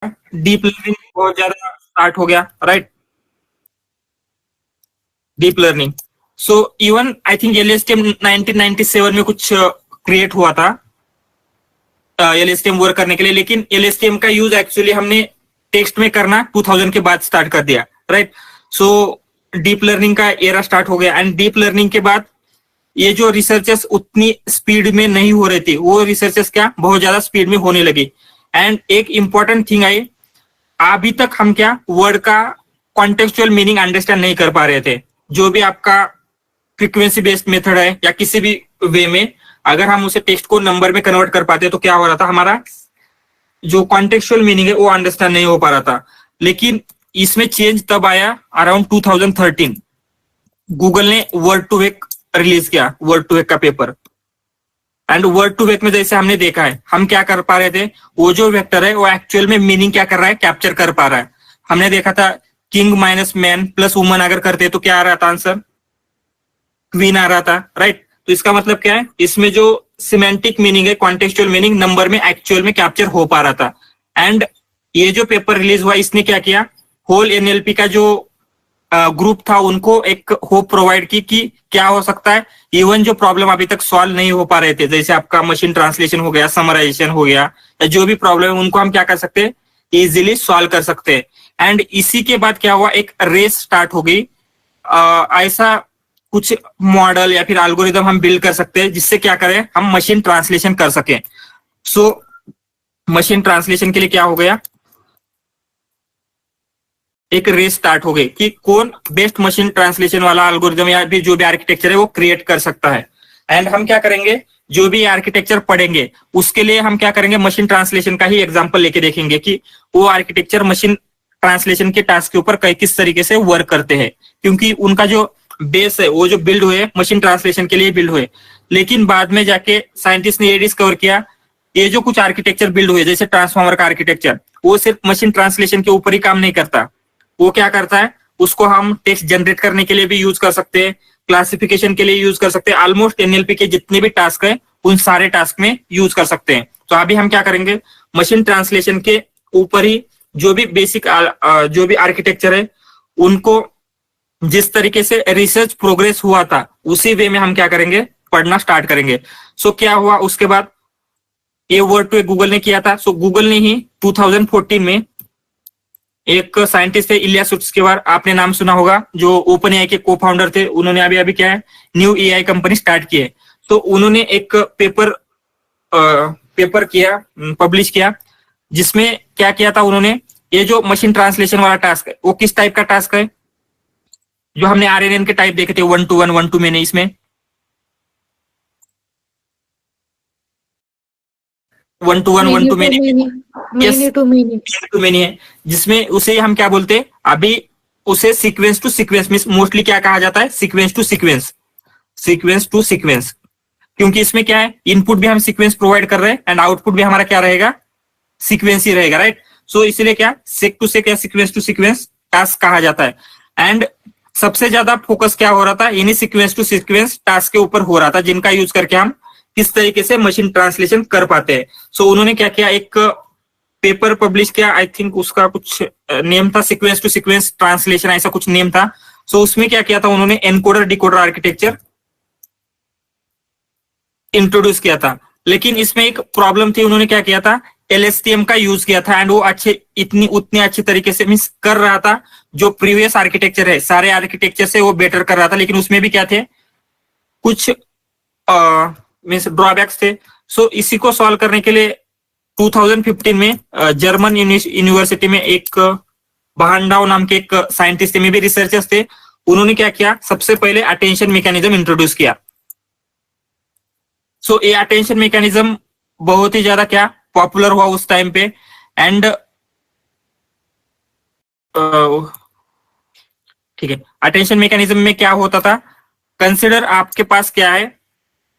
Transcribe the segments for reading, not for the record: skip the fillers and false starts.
Deep learning बहुत ज्यादा start हो गया, right? Deep learning. So even I think LSTM 1997 में कुछ क्रिएट हुआ था एलएसटीएम वर्क करने के लिए, लेकिन एलएसटीएम का यूज एक्चुअली हमने टेक्स्ट में करना 2000 के बाद स्टार्ट कर दिया, राइट? सो डीप लर्निंग का एरा स्टार्ट हो गया, एंड डीप लर्निंग के बाद ये जो रिसर्चेस उतनी स्पीड में नहीं हो रही थी, वो रिसर्चेस क्या बहुत ज्यादा स्पीड में होने लगी। एंड एक इंपॉर्टेंट थिंग आई, अभी तक हम क्या वर्ड का कॉन्टेक्चुअल मीनिंग अंडरस्टैंड नहीं कर पा रहे थे। जो भी आपका फ्रीक्वेंसी बेस्ड मेथड है या किसी भी वे में, अगर हम उसे टेक्स्ट को नंबर में कन्वर्ट कर पाते तो क्या हो रहा था, हमारा जो कॉन्टेक्चुअल मीनिंग है वो अंडरस्टैंड नहीं हो पा रहा था। लेकिन इसमें चेंज तब आया अराउंड 2013, गूगल ने वर्ड टू वेक रिलीज किया, वर्ड टू वेक का paper. And word to vec में जैसे हमने देखा है, हम क्या कर पा रहे थे, वो जो वेक्टर है वो एक्चुअल में मीनिंग क्या कर रहा है, कैप्चर कर पा रहा है। हमने देखा था king minus man plus woman अगर करते तो क्या आ रहा था आंसर, क्वीन आ रहा था, राइट? तो इसका मतलब क्या है, इसमें जो सिमेंटिक मीनिंग है, कॉन्टेक्चुअल मीनिंग नंबर में एक्चुअल में कैप्चर हो पा रहा था। एंड ये जो पेपर रिलीज हुआ, इसने क्या किया, होल एनएलपी का जो ग्रुप था उनको एक होप प्रोवाइड की कि क्या हो सकता है, इवन जो प्रॉब्लम अभी तक सॉल्व नहीं हो पा रहे थे, जैसे आपका मशीन ट्रांसलेशन हो गया, समराइजेशन हो गया, या जो भी प्रॉब्लम है उनको हम क्या कर सकते हैं, इजिली सॉल्व कर सकते हैं। एंड इसी के बाद क्या हुआ, एक रेस स्टार्ट हो गई। ऐसा कुछ मॉडल या फिर एल्गोरिदम हम बिल्ड कर सकते हैं जिससे क्या करें, हम मशीन ट्रांसलेशन कर सकें। सो मशीन ट्रांसलेशन के लिए क्या हो गया, एक रेस स्टार्ट हो गई कि कौन बेस्ट मशीन ट्रांसलेशन वाला एल्गोरिदम या फिर जो भी आर्किटेक्चर है वो क्रिएट कर सकता है। एंड हम क्या करेंगे, जो भी आर्किटेक्चर पढ़ेंगे उसके लिए हम क्या करेंगे, मशीन ट्रांसलेशन का ही एग्जांपल लेके देखेंगे कि वो आर्किटेक्चर मशीन ट्रांसलेशन के टास्क के ऊपर किस तरीके से वर्क करते हैं, क्योंकि उनका जो बेस है वो जो बिल्ड हुए मशीन ट्रांसलेशन के लिए बिल्ड हुए। लेकिन बाद में जाके साइंटिस्ट ने ये डिस्कवर किया, ये जो कुछ आर्किटेक्चर बिल्ड हुए जैसे ट्रांसफॉर्मर का आर्किटेक्चर, वो सिर्फ मशीन ट्रांसलेशन के ऊपर ही काम नहीं करता। वो क्या करता है, उसको हम टेक्स्ट जनरेट करने के लिए भी यूज कर सकते हैं, क्लासिफिकेशन के लिए यूज कर सकते हैं, ऑलमोस्ट एनएलपी के जितने भी टास्क है उन सारे टास्क में यूज कर सकते हैं। तो अभी हम क्या करेंगे, मशीन ट्रांसलेशन के ऊपर ही जो भी बेसिक जो भी आर्किटेक्चर है उनको जिस तरीके से रिसर्च प्रोग्रेस हुआ था उसी वे में हम क्या करेंगे, पढ़ना स्टार्ट करेंगे। सो क्या हुआ उसके बाद, ये वर्ड टू गूगल ने किया था। सो गूगल ने ही 2014 में एक साइंटिस्ट है इलियास उत्स्केवर, आपने नाम सुना होगा, जो ओपन एआई के को फाउंडर थे। उन्होंने अभी अभी क्या है, न्यू एआई कंपनी स्टार्ट की है। तो उन्होंने एक पेपर किया, पब्लिश किया, जिसमें क्या किया था उन्होंने, ये जो मशीन ट्रांसलेशन वाला टास्क है वो किस टाइप का टास्क है, जो हमने आरएनएन के टाइप देखे थे 1 to 1 1 to many, इसमें 1 to 1 1 to many, many to many to many है, जिसमें उसे हम क्या बोलते हैं अभी, उसे sequence to sequence means mostly क्या कहा जाता है, sequence to sequence, sequence to sequence. क्योंकि इसमें क्या है, इनपुट भी हम सीक्वेंस प्रोवाइड कर रहे हैं एंड आउटपुट भी हमारा क्या रहेगा, सीक्वेंस ही रहेगा, राइट? सो इसलिए क्या सेक टू सेक या सीक्वेंस टू सीक्वेंस टास्क कहा जाता है। एंड सबसे ज्यादा फोकस क्या हो रहा था, इन्हीं सीक्वेंस टू सीक्वेंस टास्क के ऊपर हो रहा था, जिनका यूज करके हम किस तरीके से मशीन ट्रांसलेशन कर पाते हैं। सो उन्होंने क्या किया, एक पेपर पब्लिश किया, आई थिंक उसका कुछ नेम था सीक्वेंस टू सीक्वेंस ट्रांसलेशन, ऐसा कुछ नेम था। सो उसमें क्या किया था उन्होंने, एनकोडर डिकोडर आर्किटेक्चर इंट्रोड्यूस किया था। लेकिन इसमें एक प्रॉब्लम थी, उन्होंने क्या किया था, एलएसटीएम का यूज किया था एंड वो उतने अच्छी तरीके से मींस कर रहा था, जो प्रीवियस आर्किटेक्चर है सारे आर्किटेक्चर से वो बेटर कर रहा था, लेकिन उसमें भी क्या थे, कुछ मींस ड्रॉबैक्स थे। सो इसी को सॉल्व करने के लिए 2015 में जर्मन यूनिवर्सिटी में एक बहांडाउ नाम के एक साइंटिस्ट थे, में भी रिसर्चर्स थे, उन्होंने क्या किया, सबसे पहले अटेंशन मैकेनिज्म इंट्रोड्यूस किया। सो ये अटेंशन मैकेनिज्म बहुत ही ज्यादा क्या पॉपुलर हुआ उस टाइम पे। एंड ठीक है, अटेंशन मैकेनिज्म में क्या होता था, कंसिडर आपके पास क्या है,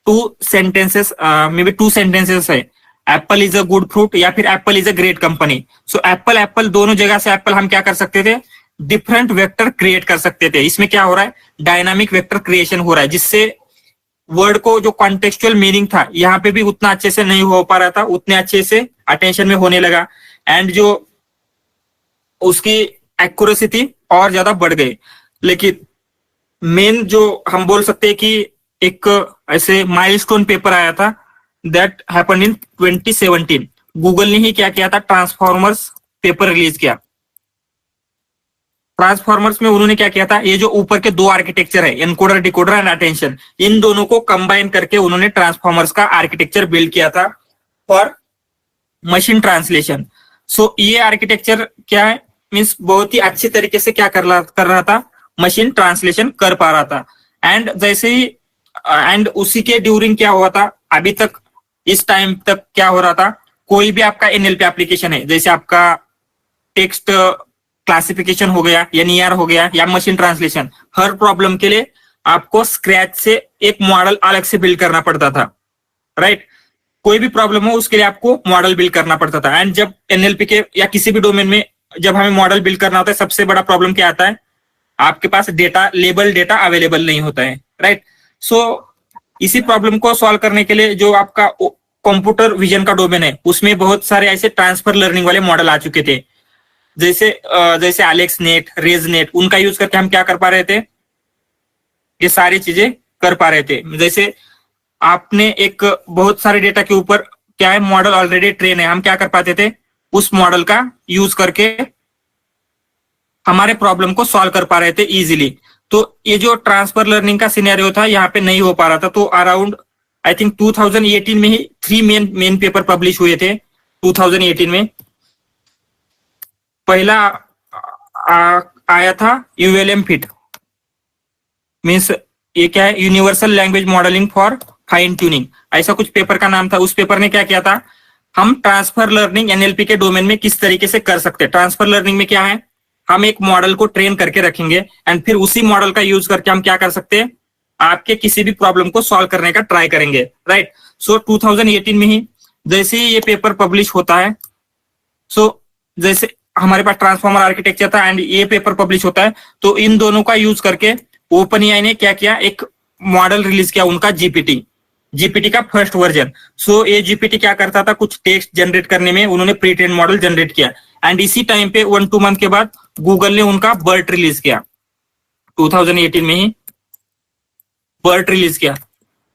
two sentences, may be 2 sentences है, apple is a good fruit या फिर Apple is a great company. So apple apple दोनों जगह से एप्पल हम क्या कर सकते थे, डिफरेंट वेक्टर क्रिएट कर सकते थे। इसमें क्या हो रहा है, डायनामिक वेक्टर क्रिएशन हो रहा है, जिससे वर्ड को जो कॉन्टेक्चुअल मीनिंग था यहाँ पे भी उतना अच्छे से नहीं हो पा रहा था, उतने अच्छे से अटेंशन में होने लगा। एंड जो उसकी एक्यूरेसी थी और ज्यादा बढ़ गई। लेकिन मेन जो हम बोल सकते हैं कि एक ऐसे माइलस्टोन पेपर आया था, दैट हैपेंड इन 2017। गूगल ने ही क्या किया था, ट्रांसफॉर्मर्स पेपर रिलीज किया। ट्रांसफॉर्मर्स में उन्होंने क्या किया था, ये जो ऊपर के दो आर्किटेक्चर है, एनकोडर डिकोडर एंड अटेंशन, इन दोनों को कंबाइन करके उन्होंने ट्रांसफॉर्मर्स का आर्किटेक्चर बिल्ड किया था फॉर मशीन ट्रांसलेशन। सो ये आर्किटेक्चर क्या है, मीन्स बहुत ही अच्छी तरीके से क्या कर रहा था, मशीन ट्रांसलेशन कर पा रहा था। एंड जैसे ही एंड उसी के ड्यूरिंग क्या हुआ था, अभी तक इस टाइम तक क्या हो रहा था, कोई भी आपका एनएलपी एप्लीकेशन है, जैसे आपका टेक्स्ट क्लासिफिकेशन हो गया, एनईआर हो गया, या मशीन ट्रांसलेशन, हर प्रॉब्लम के लिए आपको स्क्रैच से एक मॉडल अलग से बिल्ड करना पड़ता था, राइट। कोई भी प्रॉब्लम हो उसके लिए आपको मॉडल बिल्ड करना पड़ता था। एंड जब एनएलपी के या किसी भी डोमेन में जब हमें मॉडल बिल्ड करना होता है, सबसे बड़ा प्रॉब्लम क्या आता है, आपके पास डेटा, लेबल डेटा अवेलेबल नहीं होता है, राइट। सो इसी प्रॉब्लम को सॉल्व करने के लिए जो आपका कंप्यूटर विजन का डोमेन है, उसमें बहुत सारे ऐसे ट्रांसफर लर्निंग वाले मॉडल आ चुके थे, जैसे जैसे एलेक्स नेट, रेज नेट, उनका यूज करके हम क्या कर पा रहे थे, ये सारी चीजें कर पा रहे थे। जैसे आपने एक बहुत सारे डेटा के ऊपर क्या है, मॉडल ऑलरेडी ट्रेन है, हम क्या कर पाते थे, उस मॉडल का यूज करके हमारे प्रॉब्लम को सॉल्व कर पा रहे थे इजीली। तो ये जो ट्रांसफर लर्निंग का सिनेरियो था, यहाँ पे नहीं हो पा रहा था। तो अराउंड आई थिंक 2018 में ही 3 मेन पेपर पब्लिश हुए थे। 2018 में पहला आया था यूएलएम फिट, मीन्स ये क्या है, universal language modelling for fine tuning, ऐसा कुछ पेपर का नाम था। उस पेपर ने क्या किया था, हम ट्रांसफर लर्निंग एनएलपी के डोमेन में किस तरीके से कर सकते हैं। ट्रांसफर लर्निंग में क्या है, हम एक मॉडल को ट्रेन करके रखेंगे एंड फिर उसी मॉडल का यूज करके हम क्या कर सकते हैं, आपके किसी भी प्रॉब्लम को सॉल्व करने का ट्राई करेंगे, राइट। सो 2018 में ही जैसे ही ये पेपर पब्लिश होता है, सो जैसे हमारे पास ट्रांसफॉर्मर आर्किटेक्चर था एंड ये पेपर पब्लिश होता है, तो इन दोनों का यूज करके ओपन एआई ने क्या किया, एक मॉडल रिलीज किया उनका, जीपीटी का फर्स्ट वर्जन। सो ये जीपीटी क्या करता था, कुछ टेक्स्ट जनरेट करने में उन्होंने प्री ट्रेन मॉडल जनरेट किया। एंड इसी टाइम पे 1-2 मंथ के बाद गूगल ने उनका बर्ट रिलीज किया, 2018 में ही बर्ट रिलीज किया।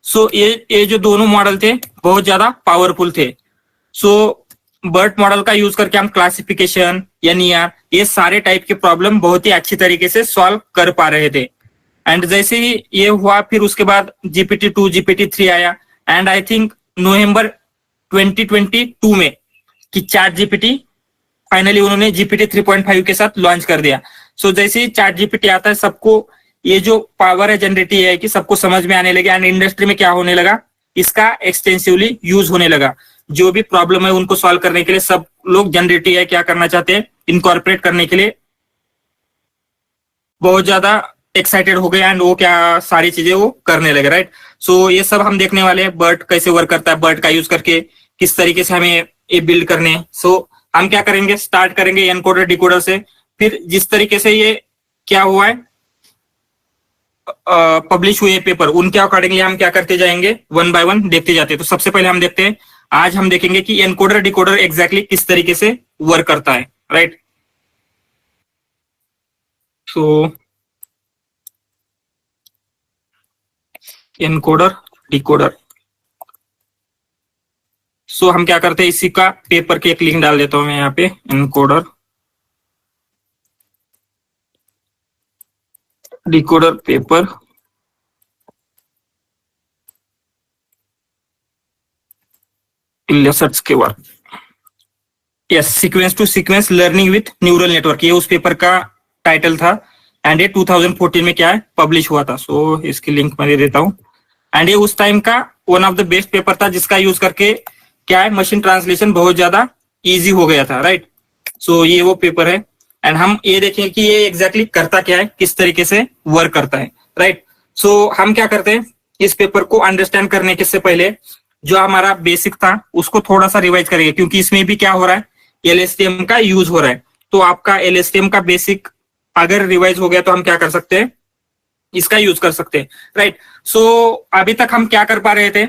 सो ये जो दोनों मॉडल थे बहुत ज्यादा पावरफुल थे। सो बर्ट मॉडल का यूज करके हम क्लासिफिकेशन, एनईआर, ये सारे टाइप के प्रॉब्लम बहुत ही अच्छी तरीके से सॉल्व कर पा रहे थे। एंड जैसे ही ये हुआ, फिर उसके बाद GPT-2, GPT-3 आया। एंड आई थिंक नवंबर 2022 में कि चैट जीपीटी फाइनली उन्होंने GPT 3.5 के साथ लॉन्च कर दिया। सो जैसे ही चैट जीपीटी आता है, सबको ये जो पावर है जनरेटिव है कि सबको समझ में आने लगे एंड इंडस्ट्री में क्या होने लगा, इसका एक्सटेंसिवली यूज होने लगा। जो भी प्रॉब्लम है उनको सॉल्व करने के लिए सब लोग जनरेटिव है क्या करना चाहते हैं, इनकॉर्पोरेट करने के लिए बहुत ज्यादा एक्साइटेड हो गए एंड वो क्या सारी चीजें वो करने लगे, राइट। सो ये सब हम देखने वाले हैं, बर्ट कैसे वर्क करता है, बर्ट का यूज करके किस तरीके से हमें ये बिल्ड करने। सो हम क्या करेंगे, स्टार्ट करेंगे एनकोडर डिकोडर से, फिर जिस तरीके से ये क्या हुआ है पब्लिश हुए पेपर, उनके अकॉर्डिंगली हम क्या करते जाएंगे, 1 बाय 1 देखते जाते हैं। तो सबसे पहले हम देखते हैं, आज हम देखेंगे कि एनकोडर डिकोडर एग्जैक्टली किस तरीके से वर्क करता है, राइट। सो एनकोडर डिकोडर, सो हम क्या करते हैं, इसी का पेपर के एक लिंक डाल देता हूं मैं यहाँ पे, एनकोडर डिकोडर पेपर, इलियट्स के work, yes, sequence to sequence learning with neural network, ये उस पेपर का टाइटल था। एंड ये 2014 में क्या है पब्लिश हुआ था। सो इसकी लिंक मैं दे देता हूँ। एंड ये उस टाइम का one of the best paper था, जिसका यूज करके क्या है, मशीन ट्रांसलेशन बहुत ज्यादा इजी हो गया था, राइट। सो ये वो पेपर है एंड हम ये देखें कि ये एग्जैक्टली करता क्या है, किस तरीके से वर्क करता है, राइट। सो हम क्या करते हैं, इस पेपर को अंडरस्टैंड करने के से पहले जो हमारा बेसिक था उसको थोड़ा सा रिवाइज करेंगे, क्योंकि इसमें भी क्या हो रहा है, LSTM का यूज हो रहा है। तो आपका LSTM का बेसिक अगर रिवाइज हो गया तो हम क्या कर सकते हैं, इसका यूज कर सकते हैं, राइट। सो अभी तक हम क्या कर पा रहे थे,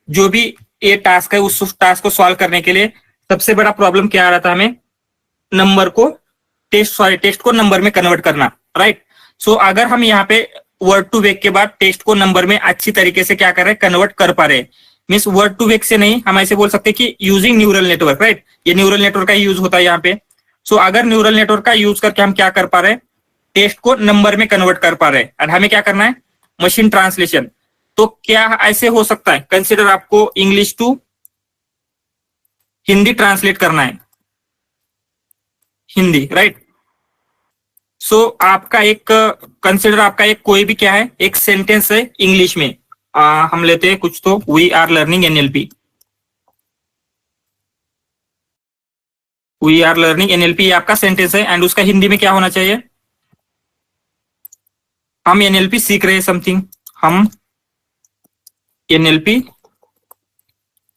जो भी ये टास्क है उस टास्क को सॉल्व करने के लिए सबसे बड़ा प्रॉब्लम क्या आ रहा था, हमें नंबर को टेक्स्ट को नंबर में कन्वर्ट करना, राइट। सो अगर हम यहाँ पे वर्ड टू वेक के बाद टेक्स्ट को नंबर में अच्छी तरीके से क्या कर रहे हैं, कन्वर्ट कर पा रहे हैं, मीन्स वर्ड टू वेक से नहीं, हम ऐसे बोल सकते हैं कि यूजिंग न्यूरल नेटवर्क, राइट। ये न्यूरल नेटवर्क का यूज होता है यहाँ पे। सो अगर न्यूरल नेटवर्क का यूज करके हम क्या कर पा रहे हैं, टेक्स्ट को नंबर में कन्वर्ट कर पा रहे हैं, एंड हमें क्या करना है, मशीन ट्रांसलेशन। तो क्या ऐसे हो सकता है, कंसिडर आपको इंग्लिश टू हिंदी ट्रांसलेट करना है, हिंदी, राइट। सो आपका एक कंसिडर आपका एक कोई भी क्या है, एक सेंटेंस है इंग्लिश में, हम लेते हैं कुछ, तो we are learning NLP, we are learning NLP, ये आपका सेंटेंस है, एंड उसका हिंदी में क्या होना चाहिए, हम एनएलपी सीख रहे हैं समथिंग, हम एनएलपी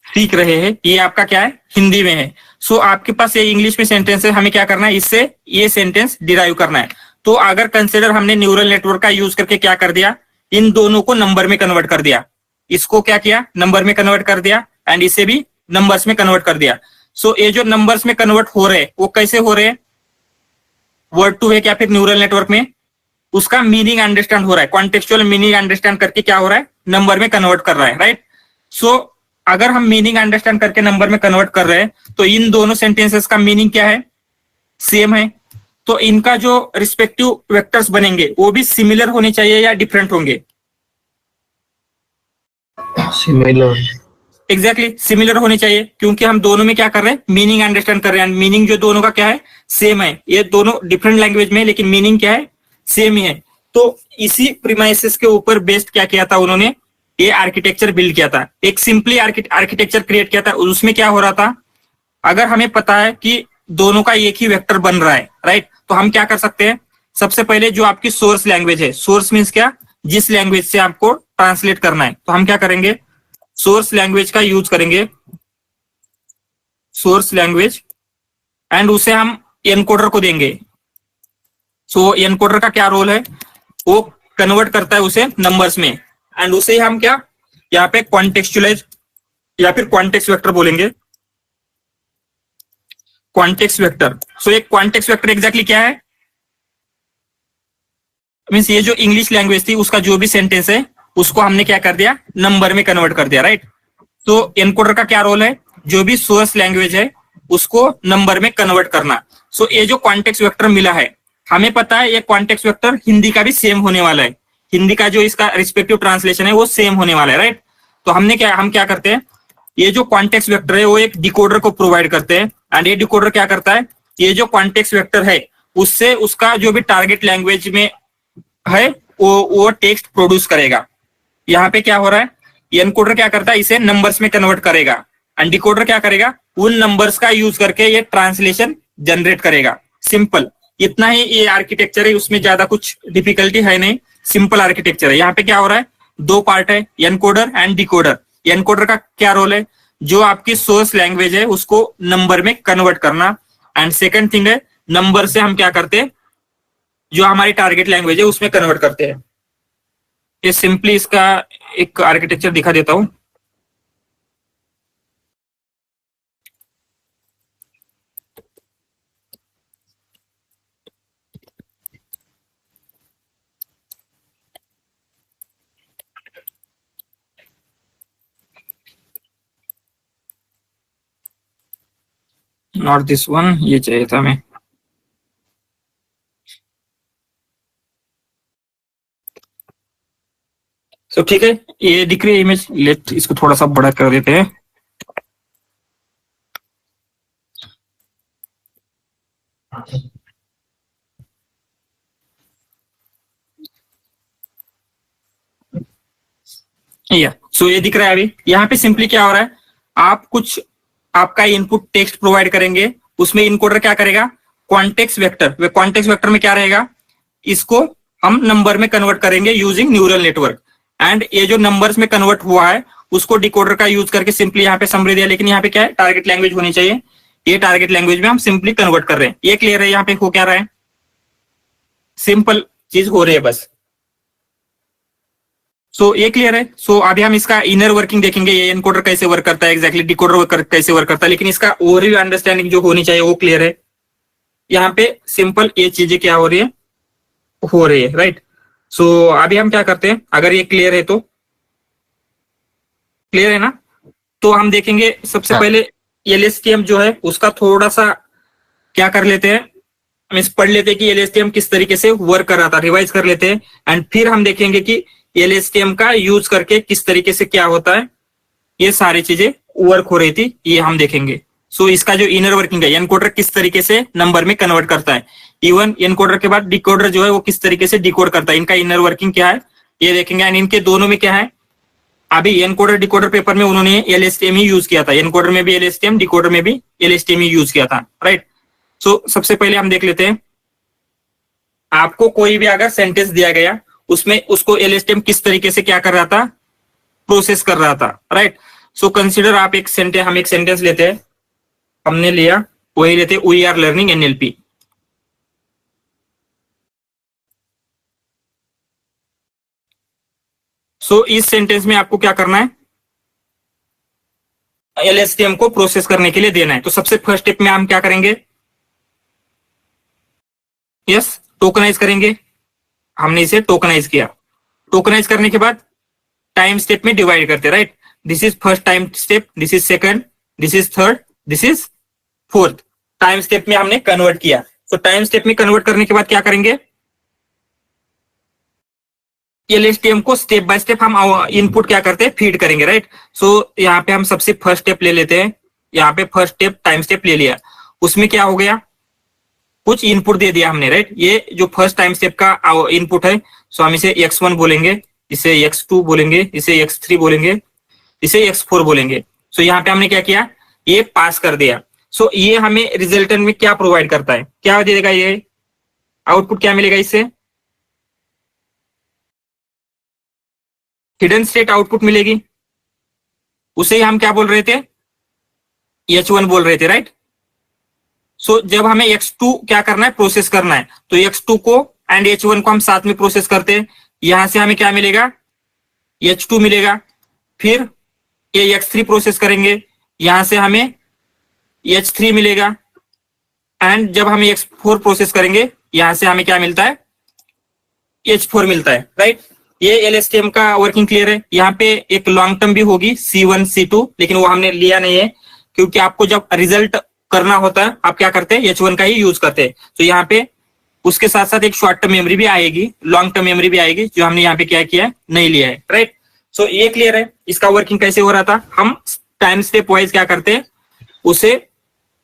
सीख रहे हैं, ये आपका क्या है, हिंदी में है। सो आपके पास ये इंग्लिश में सेंटेंस है, हमें क्या करना है, इससे ये सेंटेंस डिराइव करना है। तो अगर कंसिडर हमने न्यूरल नेटवर्क का यूज करके क्या कर दिया, इन दोनों को नंबर में कन्वर्ट कर दिया, इसको क्या किया, नंबर में कन्वर्ट कर दिया, एंड इसे भी नंबर्स में कन्वर्ट कर दिया। सो ये जो नंबर्स में कन्वर्ट हो रहे हैं वो कैसे हो रहे हैं, वर्ड टू वेक या फिर न्यूरल नेटवर्क में, उसका मीनिंग अंडरस्टैंड हो रहा है, कॉन्टेक्चुअल मीनिंग अंडरस्टैंड करके क्या हो रहा है, नंबर में कन्वर्ट कर रहा है, राइट। सो अगर हम मीनिंग अंडरस्टैंड करके नंबर में कन्वर्ट कर रहे हैं, तो इन दोनों सेंटेंसेस का मीनिंग क्या है, सेम है। तो इनका जो रिस्पेक्टिव वेक्टर्स बनेंगे वो भी सिमिलर होने चाहिए या डिफरेंट होंगे, सिमिलर, एग्जैक्टली सिमिलर होने चाहिए, क्योंकि हम दोनों में क्या कर रहे हैं, मीनिंग अंडरस्टैंड कर रहे हैं, मीनिंग जो दोनों का क्या है, सेम है। ये दोनों डिफरेंट लैंग्वेज में, लेकिन मीनिंग क्या है, सेम ही है। तो इसी प्रीमाइसेस के ऊपर बेस्ड क्या किया था उन्होंने, ये आर्किटेक्चर बिल्ड किया था, एक सिंपली आर्किटेक्चर क्रिएट किया था। उसमें क्या हो रहा था, अगर हमें पता है कि दोनों का एक ही वेक्टर बन रहा है, राइट, तो हम क्या कर सकते हैं, सबसे पहले जो आपकी सोर्स लैंग्वेज है, सोर्स मीन्स क्या, जिस लैंग्वेज से आपको ट्रांसलेट करना है, तो हम क्या करेंगे, सोर्स लैंग्वेज का यूज करेंगे, सोर्स लैंग्वेज, एंड उसे हम एनकोडर को देंगे। सो एनकोडर का क्या रोल है, वो कन्वर्ट करता है उसे नंबर्स में, एंड उसे हम क्या यहाँ पे कॉन्टेक्चुअलाइज या फिर कॉन्टेक्स्ट वेक्टर बोलेंगे, कॉन्टेक्स्ट वेक्टर। सो एक कॉन्टेक्स्ट वेक्टर एग्जैक्टली क्या है, मीन्स ये जो इंग्लिश लैंग्वेज थी उसका जो भी सेंटेंस है उसको हमने क्या कर दिया, नंबर में कन्वर्ट कर दिया, राइट। तो एनकोडर का क्या रोल है, जो भी सोर्स लैंग्वेज है उसको नंबर में कन्वर्ट करना। सो ये जो कॉन्टेक्स्ट वेक्टर मिला है, हमें पता है ये कॉन्टेक्स्ट वेक्टर हिंदी का भी सेम होने वाला है, हिंदी का जो इसका रिस्पेक्टिव ट्रांसलेशन है वो सेम होने वाला है, राइट। तो हम क्या करते हैं, ये जो कॉन्टेक्स्ट वेक्टर है वो एक डिकोडर को प्रोवाइड करते हैं, एंड ये डिकोडर क्या करता है, ये जो कॉन्टेक्स्ट वेक्टर है उससे उसका जो भी टारगेट लैंग्वेज में है वो टेक्स्ट प्रोड्यूस करेगा। यहाँ पे क्या हो रहा है, एनकोडर क्या करता है, इसे नंबर्स में कन्वर्ट करेगा, एंड डिकोडर क्या करेगा, उन नंबर्स का यूज करके ये ट्रांसलेशन जनरेट करेगा। सिंपल इतना ही ये आर्किटेक्चर है, उसमें ज्यादा कुछ डिफिकल्टी है नहीं, सिंपल आर्किटेक्चर है। यहाँ पे क्या हो रहा है, दो पार्ट है, एनकोडर एंड डिकोडर। एनकोडर का क्या रोल है, जो आपकी सोर्स लैंग्वेज है उसको नंबर में कन्वर्ट करना, एंड सेकंड थिंग है, नंबर से हम क्या करते हैं, जो हमारी टारगेट लैंग्वेज है उसमें कन्वर्ट करते हैं। ये सिंपली इसका एक आर्किटेक्चर दिखा देता हूं। नॉट दिस वन, ये चाहिए था हमें। तो ठीक है, ये दिख रही है इमेज, लेट इसको थोड़ा सा बड़ा कर देते हैं। सो ये दिख रहा है। अभी यहाँ पे सिंपली क्या हो रहा है, आप कुछ आपका इनपुट टेक्स्ट प्रोवाइड करेंगे, उसमें इनकोडर क्या करेगा, कॉन्टेक्स्ट वेक्टर, वे कॉन्टेक्स्ट वेक्टर में क्या रहेगा, इसको हम नंबर में कन्वर्ट करेंगे यूजिंग न्यूरल नेटवर्क, एंड ये जो नंबर्स में कन्वर्ट हुआ है उसको डिकोडर का यूज करके सिंपली यहाँ पे समरी दिया, लेकिन यहाँ पे क्या है, टारगेट लैंग्वेज होनी चाहिए, ये टारगेट लैंग्वेज में हम सिंपली कन्वर्ट कर रहे हैं। ये क्लियर है, यहाँ पे हो क्या रहा है, सिंपल चीज हो रही है बस। सो ये क्लियर है। सो अभी हम इसका इनर वर्किंग देखेंगे, ये एनकोडर कैसे वर्क करता है, एग्जैक्टली डिकोडर कैसे वर्क करता है, लेकिन इसका ओवरव्यू अंडरस्टैंडिंग जो होनी चाहिए वो क्लियर है। यहाँ पे सिंपल ये चीजें क्या हो रही है, राइट। सो अभी हम क्या करते हैं, अगर ये क्लियर है तो, क्लियर है ना, तो हम देखेंगे सबसे हाँ। पहले एलएसटीएम जो है उसका थोड़ा सा क्या कर लेते हैं, मीन्स पढ़ लेते हैं कि एलएसटीएम किस तरीके से वर्क कर रहा था, रिवाइज कर लेते हैं, एंड फिर हम देखेंगे कि एलएसटीएम का यूज करके किस तरीके से क्या होता है, ये सारी चीजें वर्क हो रही थी, ये हम देखेंगे। सो इसका जो इनर वर्किंग है, एनकोडर किस तरीके से नंबर में कन्वर्ट करता है, इवन एनकोडर के बाद डिकोडर जो है वो किस तरीके से डिकोड करता है, इनका इनर वर्किंग क्या है ये देखेंगे। एंड इनके दोनों में क्या है, अभी एनकोडर डिकोडर पेपर में उन्होंने एलएसटीएम ही यूज किया था, एनकोडर में भी एलएसटीएम, डिकोडर में भी एलएसटीएम ही यूज किया था, राइट। सो सबसे पहले हम देख लेते हैं, आपको कोई भी अगर सेंटेंस दिया गया उसमें उसको एलएसटीएम किस तरीके से क्या कर रहा था, प्रोसेस कर रहा था, राइट। सो कंसीडर आप एक सेंटेंस, हम एक सेंटेंस लेते हैं, हमने लिया वही लेते, वी आर लर्निंग एनएलपी। सो इस सेंटेंस में आपको क्या करना है, एलएसटीएम को प्रोसेस करने के लिए देना है। तो सबसे फर्स्ट स्टेप में हम क्या करेंगे, यस टोकनाइज करेंगे, हमने इसे टोकनाइज किया। टोकनाइज करने के बाद टाइम स्टेप में डिवाइड करते, right. This is first time step, this is second, this is third, this is fourth. Time step में हमने कन्वर्ट किया। तो टाइम स्टेप में कन्वर्ट करने के बाद क्या करेंगे, एलएसटीएम को स्टेप बाय स्टेप हम इनपुट क्या करते हैं, फीड करेंगे, राइट। सो यहाँ पे हम सबसे फर्स्ट स्टेप ले लेते हैं, यहाँ पे फर्स्ट स्टेप टाइम स्टेप ले लिया, उसमें क्या हो गया, कुछ इनपुट दे दिया हमने, राइट। ये जो फर्स्ट टाइम स्टेप का इनपुट है, सो हम इसे x1 बोलेंगे, इसे x2 बोलेंगे, इसे x3 बोलेंगे, इसे x4 बोलेंगे। सो यहाँ पे हमने क्या किया, ये पास कर दिया। सो ये हमें रिजल्टेंट में क्या प्रोवाइड करता है, क्या देगा, ये आउटपुट क्या मिलेगा, इससे हिडन स्टेट आउटपुट मिलेगी, उसे हम क्या बोल रहे थे, h1 बोल रहे थे, राइट। सो जब हमें x2 क्या करना है, प्रोसेस करना है, तो x2 को एंड h1 को हम साथ में प्रोसेस करते हैं, यहां से हमें क्या मिलेगा, h2 मिलेगा। फिर ये x3 प्रोसेस करेंगे, यहां से हमें h3 मिलेगा, एंड जब हम x4 प्रोसेस करेंगे, यहां से हमें क्या मिलता है, h4 मिलता है, राइट। ये एलएसटीएम का वर्किंग क्लियर है। यहाँ पे एक लॉन्ग टर्म भी होगी C1 C2, लेकिन वो हमने लिया नहीं है, क्योंकि आपको जब रिजल्ट करना होता है आप क्या करते हैं, H1 का ही यूज करते हैं। तो यहाँ पे उसके साथ साथ एक शॉर्ट टर्म मेमोरी भी आएगी, लॉन्ग टर्म मेमोरी भी आएगी, जो हमने यहाँ पे क्या किया है, नहीं लिया है, राइट। सो ये क्लियर है, इसका वर्किंग कैसे हो रहा था, हम टाइम स्टेप वाइज क्या करते हैं, उसे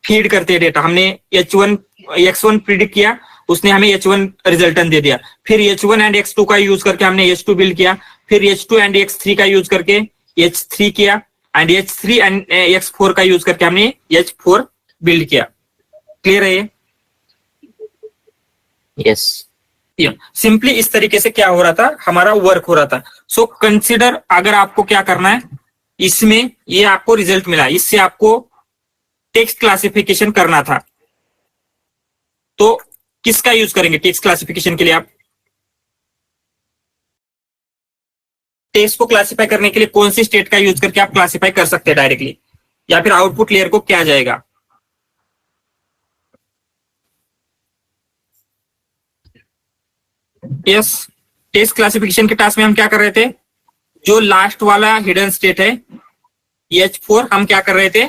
फीड करते हैं डेटा। हमने x1 प्रिडिक्ट किया, उसने हमें h1 रिजल्टेंट दे दिया, फिर h1 एंड x2 का यूज करके हमने h2 बिल्ड किया, फिर h2 एंड x3 का यूज करके h3 किया, एंड h3 एंड x4 का यूज करके हमने h4 बिल्ड किया। क्लियर है ये? यस। सिंपली इस तरीके से क्या हो रहा था, हमारा वर्क हो रहा था। सो कंसिडर, अगर आपको क्या करना है, इसमें ये आपको रिजल्ट मिला, इससे आपको टेक्स्ट क्लासिफिकेशन करना था, तो किसका यूज करेंगे टेक्स्ट क्लासिफिकेशन के लिए, आप टेक्स्ट को क्लासिफाई करने के लिए कौन सी स्टेट का यूज करके आप क्लासिफाई कर सकते हैं डायरेक्टली, या फिर आउटपुट लेयर को क्या जाएगा, यस। टेक्स्ट क्लासिफिकेशन के टास्क में हम क्या कर रहे थे, जो लास्ट वाला हिडन स्टेट है H4 हम क्या कर रहे थे,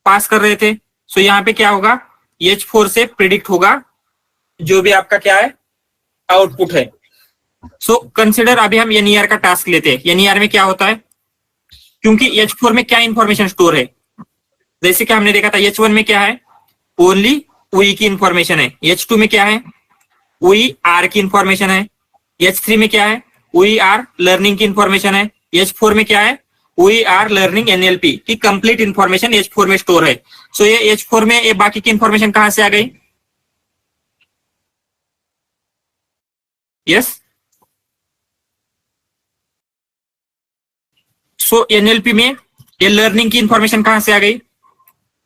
पास कर रहे थे। सो यहाँ पे क्या होगा, H4 से प्रिडिक्ट होगा जो भी आपका क्या है, आउटपुट है। सो कंसिडर, अभी हम NER का टास्क लेते हैं। NER में क्या होता है, क्योंकि H4 में क्या इंफॉर्मेशन स्टोर है, जैसे कि हमने देखा था H1 में क्या है, ओनली वी की इंफॉर्मेशन है, H2 में क्या है, वी आर की इंफॉर्मेशन है, H3 में क्या है, वी आर लर्निंग की इंफॉर्मेशन है, H4 में क्या है, वी आर लर्निंग NLP की कंप्लीट इंफॉर्मेशन H4 में स्टोर है। सो ये H4 में ये बाकी की इंफॉर्मेशन कहां से आ गई, यस। सो NLP में ये लर्निंग की इंफॉर्मेशन कहां से आ गई,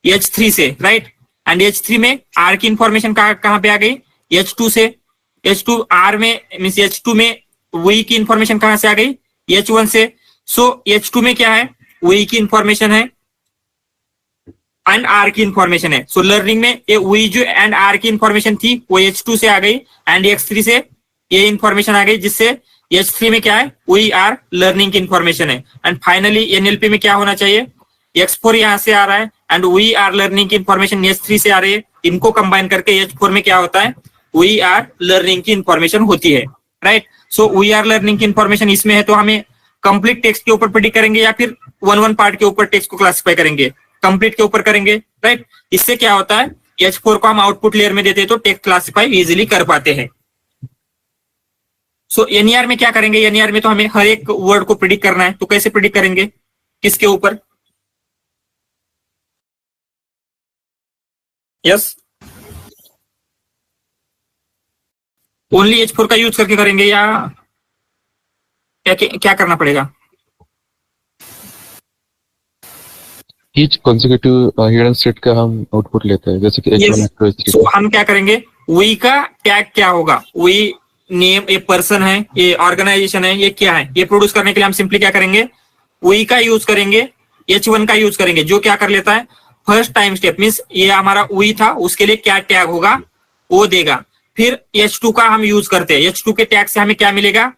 H3 से, राइट। एंड H3 में आर की इंफॉर्मेशन कहां पे आ गई, H2 से। H2 आर में मींस H2 में वी की इंफॉर्मेशन कहां से आ गई, H1 से। सो H2 में क्या है, वी की इंफॉर्मेशन है, एंड आर की इंफॉर्मेशन है। सो लर्निंग में ये वही जो एंड आर की इंफॉर्मेशन थी वो H2 से आ गई एंड X3 से ये इंफॉर्मेशन आ गई, जिससे H3 में क्या है वी आर लर्निंग की इंफॉर्मेशन है। एंड फाइनली NLP में क्या होना चाहिए, X4 यहाँ से आ रहा है एंड वी आर लर्निंग की इंफॉर्मेशन H3 से आ रही है, इनको कंबाइन करके H4 में क्या होता है वी आर लर्निंग की इंफॉर्मेशन होती है, right. So we are learning की इंफॉर्मेशन इसमें है, तो हमें कंप्लीट टेक्स्ट के ऊपर प्रेडिक्ट करेंगे या फिर वन पार्ट के ऊपर टेक्स्ट को क्लासिफाई करेंगे, कंप्लीट के ऊपर करेंगे, राइट। इससे क्या होता है H4 को हम आउटपुट लेयर में देते हैं तो टेक्स्ट क्लासिफाई इजीली कर पाते हैं। सो NER में क्या करेंगे, NER में तो हमें हर एक वर्ड को प्रेडिक्ट करना है, तो कैसे प्रेडिक्ट करेंगे, किसके ऊपर, यस ओनली H4 का यूज करके करेंगे या क्या करना पड़ेगा? ईच कॉन्सेक्यूटिव हिडन स्टेट का हम आउटपुट लेते हैं, जैसे कि H1 H2 H3। सो हम क्या करेंगे, वी का टैग क्या होगा, वी नेम ये पर्सन है, ये ऑर्गेनाइजेशन है, ये क्या है, ये प्रोड्यूस करने के लिए हम सिंपली क्या करेंगे वी का यूज करेंगे, H1 का यूज करेंगे, जो क्या कर लेता है फर्स्ट टाइम स्टेप मीन्स ये हमारा वी था उसके लिए क्या टैग होगा वो देगा। फिर H2 का हम यूज करते हैं, H2 के टैग से हमें क्या मिलेगा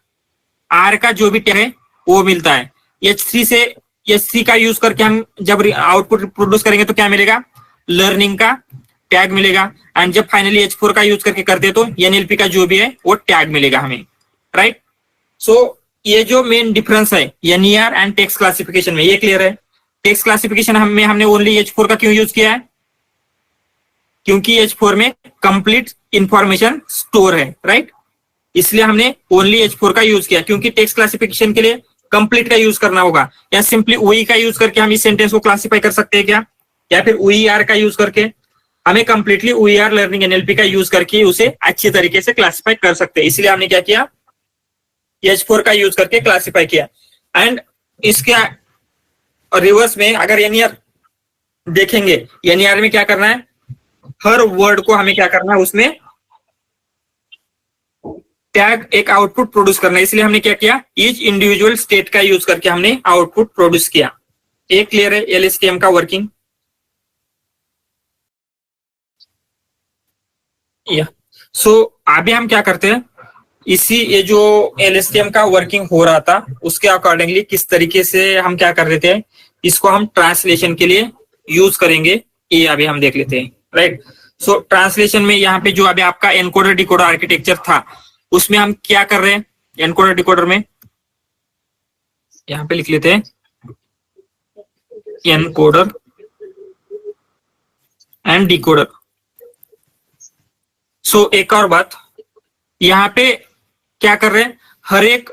आर का जो भी टैग है वो मिलता है। H3 से H3 का यूज करके हम जब आउटपुट प्रोड्यूस करेंगे तो क्या मिलेगा लर्निंग का टैग मिलेगा, एंड जब फाइनली H4 का यूज करके करते तो NLP का जो भी है वो टैग मिलेगा हमें, राइट। सो ये जो मेन डिफरेंस है NER एंड टेक्स्ट क्लासिफिकेशन में, ये क्लियर है। टेक्स्ट क्लासिफिकेशन में हमने ओनली H4 का क्यों यूज किया है, क्योंकि H4 में कंप्लीट इंफॉर्मेशन स्टोर है, राइट, इसलिए हमने ओनली H4 का यूज किया। क्योंकि टेक्स्ट क्लासिफिकेशन के लिए कंप्लीट का यूज करना होगा, या सिंपली वी का यूज करके हम इस सेंटेंस को क्लासिफाई कर सकते हैं क्या, या फिर वी आर का यूज करके, हमें completely we are learning NLP का यूज करके उसे अच्छी तरीके से क्लासिफाई कर सकते हैं। इसलिए हमने क्या किया H4 का यूज करके क्लासिफाई किया। एंड इसका रिवर्स में अगर NER देखेंगे, NER में क्या करना है हर वर्ड को हमें क्या करना है उसमें टैग एक आउटपुट प्रोड्यूस करना है, इसलिए हमने क्या किया ईच इंडिविजुअल स्टेट का यूज करके हमने आउटपुट प्रोड्यूस किया। एक क्लियर है LSTM का वर्किंग, या सो अभी हम क्या करते हैं इसी ये जो LSTM का वर्किंग हो रहा था उसके अकॉर्डिंगली किस तरीके से हम क्या कर लेते हैं इसको हम ट्रांसलेशन के लिए यूज करेंगे, ये अभी हम देख लेते हैं, राइट। सो ट्रांसलेशन में यहाँ पे जो अभी आपका एनकोडर डिकोडर आर्किटेक्चर था उसमें हम क्या कर रहे हैं, एनकोडर डिकोडर में यहाँ पे लिख लेते हैं एनकोडर एंड डिकोडर। सो एक और बात यहाँ पे क्या कर रहे हैं, हर एक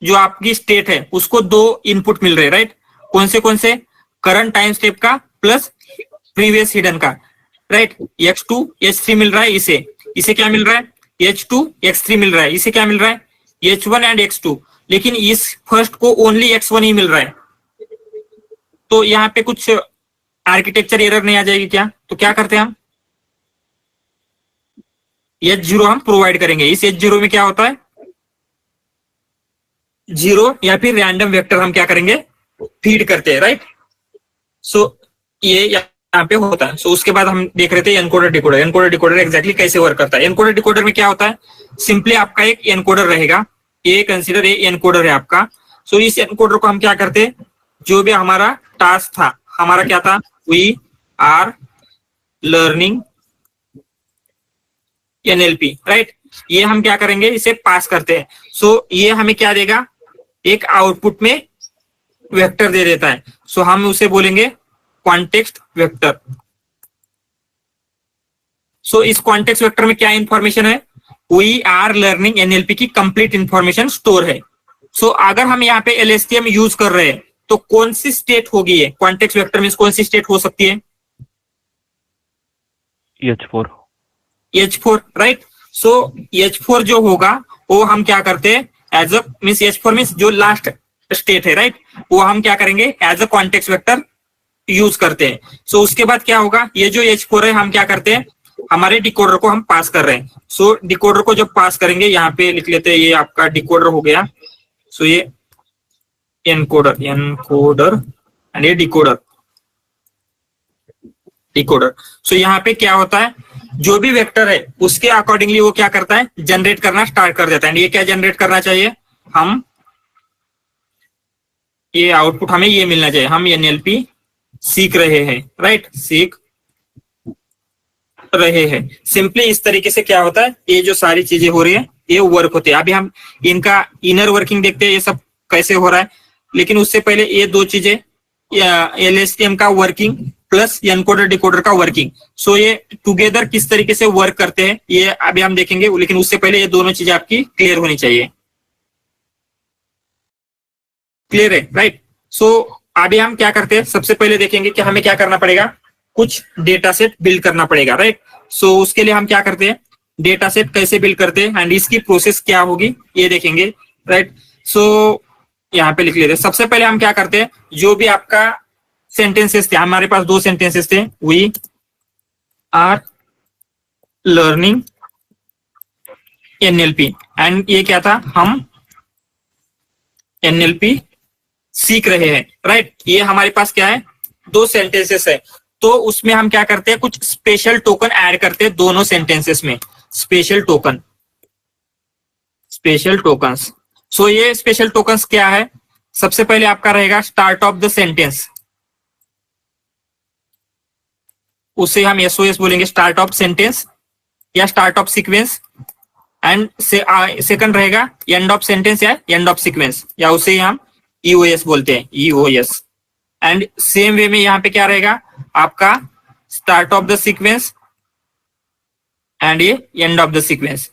जो आपकी स्टेट है उसको दो इनपुट मिल रहे हैं, राइट। कौन से करंट टाइम स्टेप का प्लस प्रीवियस हिडन का, राइट। X2 H3 मिल रहा है, इसे क्या मिल रहा है H2 X3 मिल रहा है, इसे क्या मिल रहा है H1 एंड X2, लेकिन इस फर्स्ट को ओनली X1 ही मिल रहा है। तो यहाँ पे कुछ आर्किटेक्चर एरर नहीं आ जाएगी क्या, तो क्या करते हैं हम H0 हम प्रोवाइड करेंगे। इस H0 में क्या होता है 0 या फिर रैंडम वेक्टर हम क्या करेंगे फीड करते हैं, राइट। सो ये यहाँ पे होता है। सो उसके बाद हम देख रहे थे encoder decoder. Encoder decoder exactly कैसे वर्क करता है। एनकोडर डिकोडर में क्या होता है सिंपली आपका एक एनकोडर रहेगा, ये कंसीडर ये एनकोडर है आपका। सो इस एनकोडर को हम क्या करते हैं जो भी हमारा टास्क था, हमारा क्या था we are learning NLP, right. ये हम क्या करेंगे इसे पास करते हैं। सो ये हमें क्या देगा एक आउटपुट में वेक्टर दे देता है। सो हम उसे बोलेंगे कॉन्टेक्स्ट वेक्टर। सो इस कॉन्टेक्स्ट वेक्टर में क्या इंफॉर्मेशन है वी आर लर्निंग NLP की कंप्लीट इंफॉर्मेशन स्टोर है। सो अगर हम यहाँ पे LSTM यूज कर रहे हैं तो कौन सी स्टेट होगी ये कॉन्टेक्स्ट वेक्टर में, कौन सी स्टेट हो सकती है H4, राइट। सो H4 जो होगा वो हम क्या करते हैं as a means H4 means जो लास्ट स्टेट है, राइट, वो हम क्या करेंगे as a context vector use करते हैं। सो उसके बाद क्या होगा ये जो H4 है हम क्या करते हैं हमारे डिकोडर को हम पास कर रहे हैं। सो डिकोडर को जब पास करेंगे यहाँ पे लिख लेते हैं ये आपका डिकोडर हो गया। सो ये एनकोडर एंड ये डिकोडर। डिकोडर। सो यहाँ पे क्या होता है, जो भी वेक्टर है उसके अकॉर्डिंगली वो क्या करता है, जनरेट करना स्टार्ट कर देता है। एंड ये क्या जनरेट करना चाहिए, हम ये आउटपुट हमें ये मिलना चाहिए, हम एनएलपी सीख रहे हैं, राइट, सीख रहे हैं। सिंपली इस तरीके से क्या होता है, ये जो सारी चीजें हो रही है ये वर्क होते हैं। अभी हम इनका इनर वर्किंग देखते हैं, ये सब कैसे हो रहा है। लेकिन उससे पहले ये दो चीजें, एलएसटीएम का वर्किंग प्लस एनकोडर डिकोडर का वर्किंग, सो ये टुगेदर किस तरीके से वर्क करते हैं ये अभी हम देखेंगे। लेकिन उससे पहले ये दोनों चीजें आपकी क्लियर होनी चाहिए। क्लियर है, राइट। सो अभी हम क्या करते हैं, सबसे पहले देखेंगे कि हमें क्या करना पड़ेगा, कुछ डेटा सेट बिल्ड करना पड़ेगा, राइट। सो उसके लिए हम क्या करते हैं, डेटा सेट कैसे बिल्ड करते हैं एंड इसकी प्रोसेस क्या होगी ये देखेंगे, राइट। सो यहाँ पे लिख लेते हैं। सबसे पहले हम क्या करते हैं, जो भी आपका सेंटेंसेस थे, हमारे पास दो सेंटेंसेस थे, we are learning NLP and ये क्या था, हम एनएलपी सीख रहे हैं, राइट। ये हमारे पास क्या है, दो सेंटेंसेस है। तो उसमें हम क्या करते हैं, कुछ स्पेशल टोकन ऐड करते हैं दोनों सेंटेंसेस में, स्पेशल टोकन, स्पेशल टोकन्स। सो ये स्पेशल टोकन्स क्या है, सबसे पहले आपका रहेगा स्टार्ट ऑफ द सेंटेंस, उसे हम एसओएस बोलेंगे, स्टार्ट ऑफ सेंटेंस या start of sequence. And second रहेगा एंड ऑफ सेंटेंस या एंड ऑफ सीक्वेंस, या उसे हम ईओएस बोलते हैं, ईओएस। एंड सेम वे में यहाँ पे क्या रहेगा आपका, start of the sequence and ये एंड ऑफ द सीक्वेंस।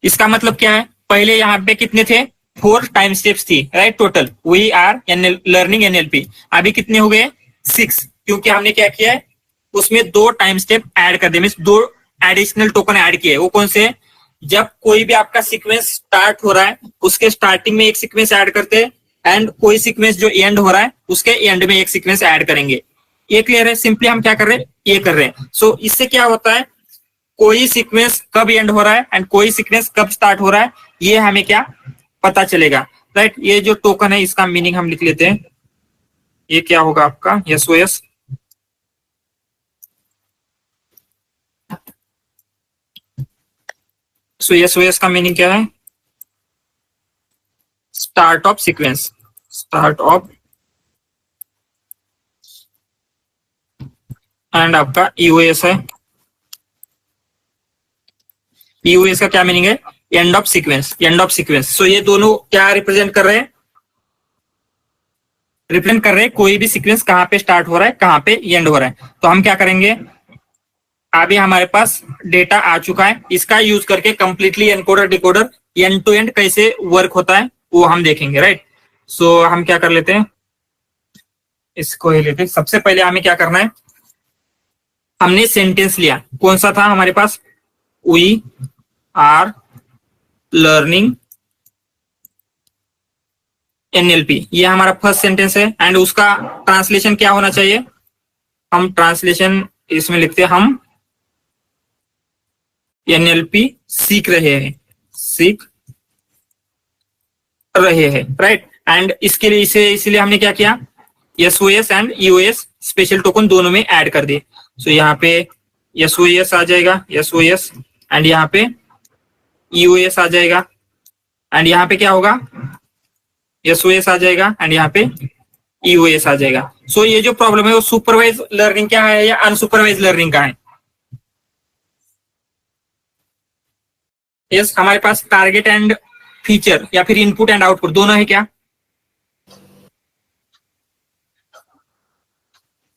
इसका मतलब क्या है, पहले यहाँ पे कितने थे, 4 टाइम स्टेप्स थी, right, total we are learning NLP. अभी कितने हो गए, 6, क्योंकि हमने क्या किया है, उसमें 2 टाइम स्टेप ऐड कर दिए, मीन्स 2 एडिशनल टोकन ऐड किए। वो कौन से, जब कोई भी आपका सीक्वेंस स्टार्ट हो रहा है उसके स्टार्टिंग में एक सीक्वेंस ऐड करते हैं, एंड कोई सीक्वेंस जो एंड हो रहा है उसके एंड में एक सीक्वेंस ऐड करेंगे। ये क्लियर है, सिंपली हम क्या कर रहे हैं, ये कर रहे हैं। सो इससे क्या होता है, कोई सीक्वेंस कब एंड हो रहा है एंड कोई सीक्वेंस कब स्टार्ट हो रहा है, ये हमें क्या पता चलेगा, राइट। ये जो टोकन है इसका मीनिंग हम लिख लेते हैं, ये क्या होगा आपका एसओएस। सो एसओएस का मीनिंग क्या है, start of sequence, start of, and आपका ईओएस है, ईओएस का क्या मीनिंग है, end of sequence, end of sequence. So ये दोनों क्या रिप्रेजेंट कर रहे हैं, रिप्रेजेंट कर रहे हैं कोई भी सीक्वेंस कहाँ पे स्टार्ट हो रहा है कहाँ पे एंड हो रहा है। तो हम क्या करेंगे, अभी हमारे पास डेटा आ चुका है, इसका यूज करके completely encoder decoder end to end कैसे वर्क होता है वो हम देखेंगे, राइट। सो हम क्या कर लेते हैं, इसको ही लेते हैं। सबसे पहले हमें क्या करना है, हमने सेंटेंस लिया, कौन सा था हमारे पास, वी आर लर्निंग एनएलपी, ये हमारा फर्स्ट सेंटेंस है। एंड उसका ट्रांसलेशन क्या होना चाहिए, हम ट्रांसलेशन इसमें लिखते हैं, हम एनएलपी सीख रहे हैं, सीख रहे हैं, राइट। एंड इसके लिए इसे इसलिए हमने क्या किया, SOS and EOS special token दोनों में ऐड कर दिए। सो यहाँ पे एसओएस आ जाएगा, एसओएस, एंड यहाँ पे ईओएस आ जाएगा, एंड यहाँ पे क्या होगा, एसओएस आ जाएगा, एंड यहाँ पे ईओएस आ जाएगा। सो ये जो प्रॉब्लम है वो सुपरवाइज लर्निंग क्या है या अनसुपरवाइज लर्निंग का है। यस, हमारे पास टारगेट एंड फीचर या फिर इनपुट एंड आउटपुट दोनों है क्या,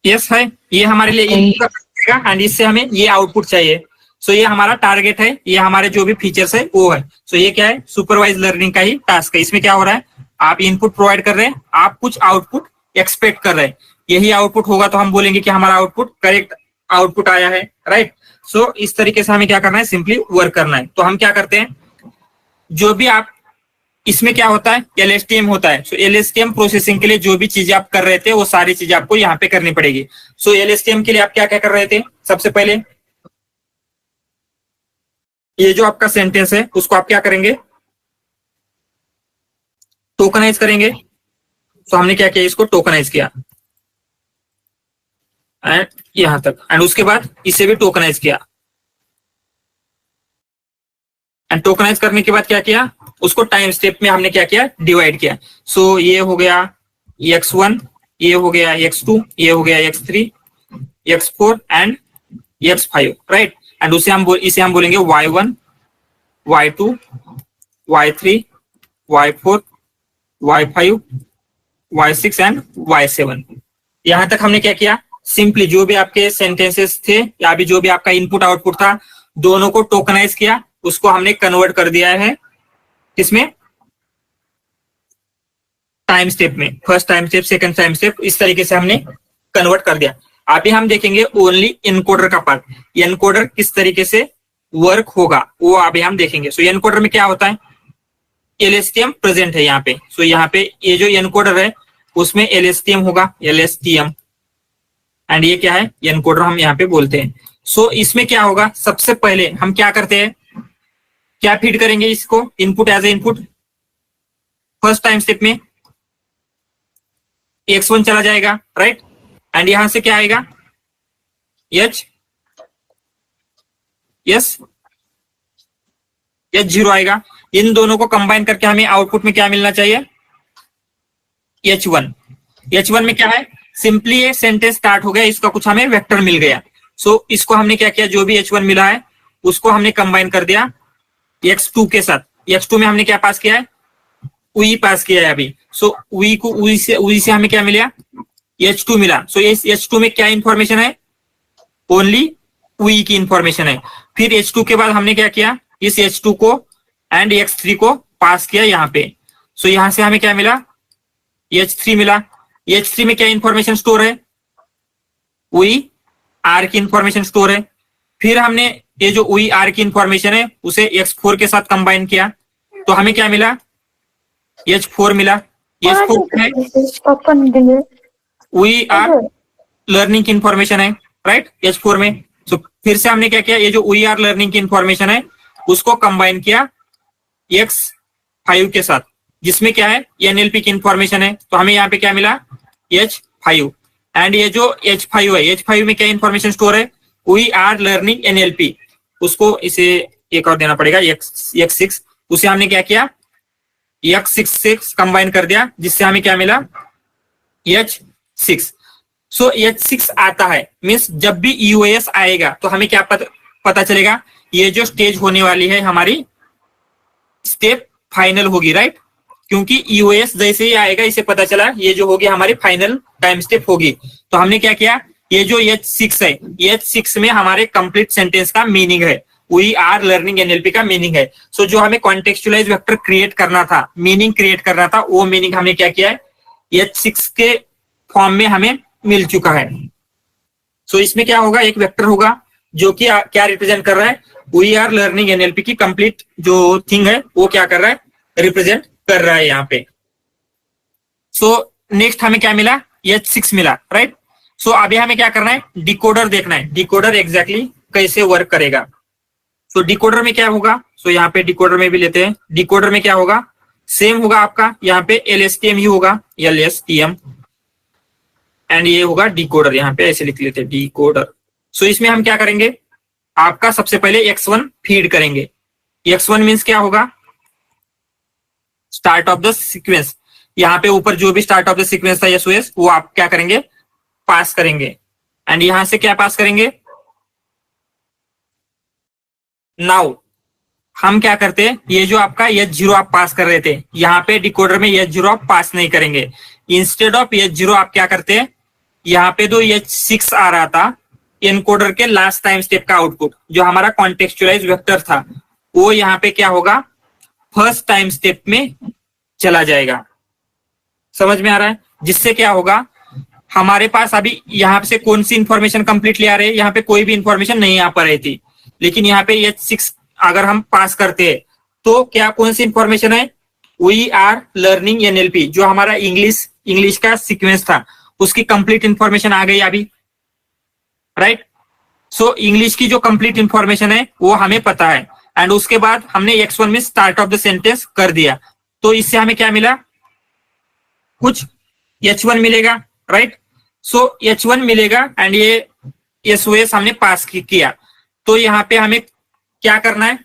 यस है। ये हमारे लिए इनपुट एंड इससे हमें ये आउटपुट चाहिए। सो ये हमारा टारगेट है, ये हमारे जो भी फीचर्स है वो है। सो ये क्या है, सुपरवाइज लर्निंग का ही टास्क है। इसमें क्या हो रहा है, आप इनपुट प्रोवाइड कर रहे हैं, आप कुछ आउटपुट एक्सपेक्ट कर रहे हैं, यही आउटपुट होगा तो हम बोलेंगे कि हमारा आउटपुट करेक्ट आउटपुट आया है, राइट। सो इस तरीके से हमें क्या करना है, सिंपली वर्क करना है। तो हम क्या करते हैं, जो भी आप इसमें क्या होता है, एलएसटीएम होता है। सो एलएसटीएम प्रोसेसिंग के लिए जो भी चीजें आप कर रहे थे वो सारी चीजें आपको यहाँ पे करनी पड़ेगी। सो एलएसटीएम के लिए आप क्या क्या कर रहे थे, सबसे पहले ये जो आपका सेंटेंस है उसको आप क्या करेंगे, टोकनाइज करेंगे। तो हमने क्या किया, इसको टोकनाइज किया। एंड यहां तक, एंड उसके बाद इसे भी टोकनाइज किया, एंड टोकनाइज करने के बाद क्या किया, उसको टाइम स्टेप में हमने क्या किया, डिवाइड किया। सो ये हो गया x1, ये हो गया x2, ये हो गया x3, x4 and x5, right. And इसे हम बोलेंगे y1, y2, y3, y4, y5, y6 and y7। यहां तक हमने क्या किया, सिंपली जो भी आपके सेंटेंसेस थे या भी जो भी आपका इनपुट आउटपुट था, दोनों को टोकनाइज किया, उसको हमने कन्वर्ट कर दिया है किसमें, टाइम स्टेप में। First time step, second time step, इस तरीके से हमने कन्वर्ट कर दिया। अभी हम देखेंगे ओनली इनकोडर का पार्ट, एनकोडर किस तरीके से वर्क होगा वो अभी हम देखेंगे। सो एनकोडर में क्या होता है, LSTM प्रेजेंट है यहाँ पे। सो यहाँ पे ये जो एनकोडर है उसमें LSTM होगा, LSTM, एंड ये क्या है, एनकोडर हम यहाँ पे बोलते हैं। सो इसमें क्या होगा, सबसे पहले हम क्या करते हैं, क्या फीड करेंगे इसको, input as a input. First time step में x1 चला जाएगा, राइट, एंड यहां से क्या आएगा, H0 आएगा। इन दोनों को कंबाइन करके हमें आउटपुट में क्या मिलना चाहिए, H1। H1 में क्या है, सिंपली ये सेंटेंस स्टार्ट हो गया, इसका कुछ हमें वेक्टर मिल गया। सो इसको हमने क्या किया, जो भी H1 मिला है उसको हमने कंबाइन कर दिया x2 के साथ। x2 में हमने क्या पास किया है, UI पास किया है अभी। सो UI से हमें क्या मिला, H2 मिला। सो इस H2 में क्या इंफॉर्मेशन है, ओनली UI की इंफॉर्मेशन है। फिर H2 के बाद हमने क्या किया, इस H2 को एंड x3 को पास किया यहाँ पे। सो यहां से हमें क्या मिला, H3 मिला। H3 में क्या इंफॉर्मेशन स्टोर है, UI R की इंफॉर्मेशन स्टोर है। फिर हमने ये जो UI R की इंफॉर्मेशन है उसे x4 के साथ कंबाइन किया, तो हमें क्या मिला, H4 मिला। H4 में UI R लर्निंग की इंफॉर्मेशन है, राइट, H4 में। तो फिर से हमने क्या किया, ये जो UI R लर्निंग की इंफॉर्मेशन है उसको कंबाइन किया X5 के साथ, जिसमें क्या है, NLP की इंफॉर्मेशन है। तो हमें यहाँ पे क्या मिला, H5। एंड ये जो H5 है, H5 में क्या इंफॉर्मेशन स्टोर है, UI R लर्निंग NLP। उसको इसे एक और देना पड़ेगा, X6। उसे हमने क्या किया, X6 से कंबाइन कर दिया, जिससे हमें क्या मिला, H6। सो H6 आता है, मीन्स जब भी EOS आएगा तो हमें क्या पता चलेगा, ये जो स्टेज होने वाली है हमारी स्टेप फाइनल होगी, राइट। क्योंकि EOS जैसे ही आएगा इसे पता चला ये जो होगी हमारी फाइनल टाइम स्टेप होगी। तो हमने क्या किया, ये जो H6 है, H6 में हमारे कंप्लीट सेंटेंस का मीनिंग है, UI R लर्निंग NLP का मीनिंग है। सो जो हमें कॉन्टेक्चुअलाइज वेक्टर क्रिएट करना था, मीनिंग क्रिएट करना था, वो मीनिंग हमने क्या किया है, H6 के फॉर्म में हमें मिल चुका है। सो इसमें क्या होगा, एक वेक्टर होगा जो कि क्या रिप्रेजेंट कर रहा है, UI R लर्निंग NLP की कंप्लीट जो थिंग है वो क्या कर रहा है, रिप्रेजेंट कर रहा है यहाँ पे। सो नेक्स्ट हमें क्या मिला, H6 मिला, राइट। सो अभी हमें क्या करना है, डिकोडर देखना है, डिकोडर एग्जैक्टली कैसे वर्क करेगा। सो डिकोडर में क्या होगा, सो यहाँ पे डिकोडर में भी लेते हैं। डिकोडर में क्या होगा, सेम होगा आपका, यहाँ पे LSTM ही होगा, LSTM, एंड ये होगा डिकोडर, यहाँ पे ऐसे लिख लेते हैं डिकोडर। सो इसमें हम क्या करेंगे, आपका सबसे पहले X1 फीड करेंगे। X1 मीन्स क्या होगा, स्टार्ट ऑफ द सीक्वेंस। यहाँ पे ऊपर जो भी स्टार्ट ऑफ द सीक्वेंस था SOS, वो आप क्या करेंगे, पास करेंगे। एंड यहां से क्या पास करेंगे, नाउ हम क्या करते हैं, ये जो आपका H0 आप पास कर रहे थे, यहाँ पे डिकोडर में H0 आप पास नहीं करेंगे। इंस्टेड ऑफ H0 आप क्या करते हैं, यहाँ पे जो H6 आ रहा था एनकोडर के लास्ट टाइम स्टेप का आउटपुट, जो हमारा कॉन्टेक्चुअलाइज वेक्टर था, वो यहाँ पे क्या होगा, फर्स्ट टाइम स्टेप में चला जाएगा। समझ में आ रहा है, जिससे क्या होगा, हमारे पास अभी यहाँ से कौन सी इंफॉर्मेशन कंप्लीटली आ रही है, यहाँ पे कोई भी इंफॉर्मेशन नहीं आ पा रही थी, लेकिन यहाँ पे H6 अगर हम पास करते हैं तो क्या कौन सी इंफॉर्मेशन है, UI R लर्निंग NLP, जो हमारा इंग्लिश का सीक्वेंस था उसकी कंप्लीट इंफॉर्मेशन आ गई अभी, राइट। सो इंग्लिश की जो कंप्लीट इंफॉर्मेशन है वो हमें पता है, एंड उसके बाद हमने X1 में स्टार्ट ऑफ द सेंटेंस कर दिया, तो इससे हमें क्या मिला, कुछ H1 मिलेगा, राइट। सो H1 मिलेगा एंड ये SOS हमने पास किया। तो यहाँ पे हमें क्या करना है,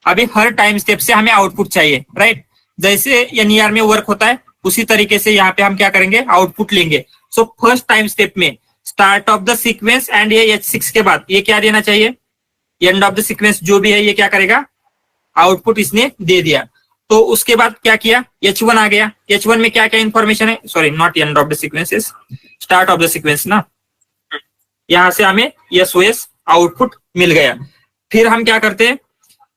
अभी हर टाइम स्टेप से हमें आउटपुट चाहिए, राइट। जैसे NER में वर्क होता है उसी तरीके से यहाँ पे हम क्या करेंगे, आउटपुट लेंगे। सो फर्स्ट टाइम स्टेप में start of the sequence and ये H6 के बाद ये क्या देना चाहिए, एंड ऑफ द सीक्वेंस जो भी है ये क्या करेगा, आउटपुट इसने दे दिया। तो उसके बाद क्या किया, H1 आ गया। H1 में क्या क्या इंफॉर्मेशन है, sorry not end of the sequence, start of the sequence ना, यहां से हमें SOS आउटपुट मिल गया। फिर हम क्या करते हैं,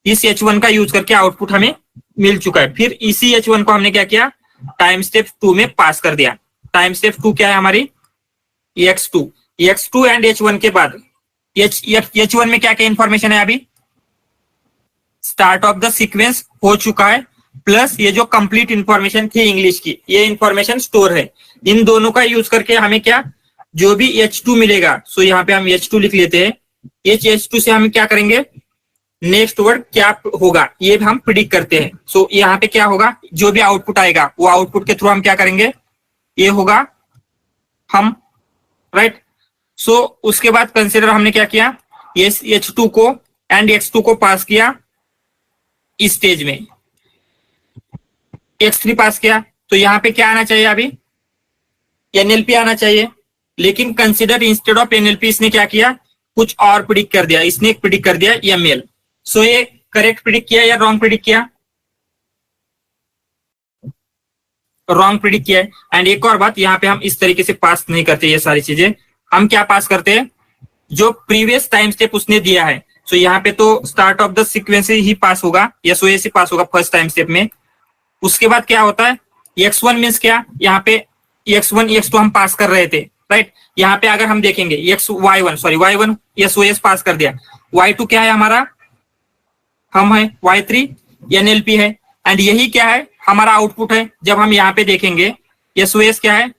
इस H1 का यूज करके आउटपुट हमें मिल चुका है। फिर इसी H1 को हमने क्या किया, टाइम स्टेप 2 में पास कर दिया। टाइम स्टेप 2 क्या है हमारी, X2 एंड H1 के बाद H1 में क्या क्या इंफॉर्मेशन है, अभी स्टार्ट ऑफ द सीक्वेंस हो चुका है, प्लस ये जो कंप्लीट इंफॉर्मेशन थी इंग्लिश की, ये इंफॉर्मेशन स्टोर है। इन दोनों का यूज करके हमें क्या, जो भी H2 मिलेगा, सो यहाँ पे हम H2 लिख लेते हैं। H2 से हम क्या करेंगे, नेक्स्ट वर्ड क्या होगा ये हम प्रिडिक्ट करते हैं। सो यहाँ पे क्या होगा, जो भी आउटपुट आएगा वो आउटपुट के थ्रू हम क्या करेंगे, ये होगा हम, राइट। सो उसके बाद कंसिडर हमने क्या किया, H2 को एंड X2 को पास किया इस स्टेज में, X3 पास किया। तो यहाँ पे क्या आना चाहिए, अभी NLP आना चाहिए। लेकिन कंसिडर इंस्टेड ऑफ NLP इसने क्या किया, कुछ और प्रिडिक्ट कर दिया। इसने प्रिडिक्ट कर दिया ML। सो ये करेक्ट प्रिडिक्ट किया या रॉन्ग प्रिडिक्ट किया, रॉन्ग प्रिडिक्ट किया है। एंड एक और बात, यहाँ पे हम इस तरीके से पास नहीं करते ये सारी चीजें, हम क्या पास करते हैं, जो प्रीवियस टाइम स्टेप उसने दिया है। सो यहाँ पे तो स्टार्ट ऑफ द सीक्वेंस ही पास होगा, SOS ही पास होगा फर्स्ट टाइम स्टेप में। उसके बाद क्या होता है, X1 मीन्स क्या, यहाँ पे X1 X2 हम पास कर रहे थे, राइट। यहाँ पे अगर हम देखेंगे Y1 SOS पास कर दिया। Y2 क्या है हमारा, हम है, Y3 NLP है, एंड यही क्या है हमारा आउटपुट है। जब हम यहाँ पे देखेंगे SOS क्या है,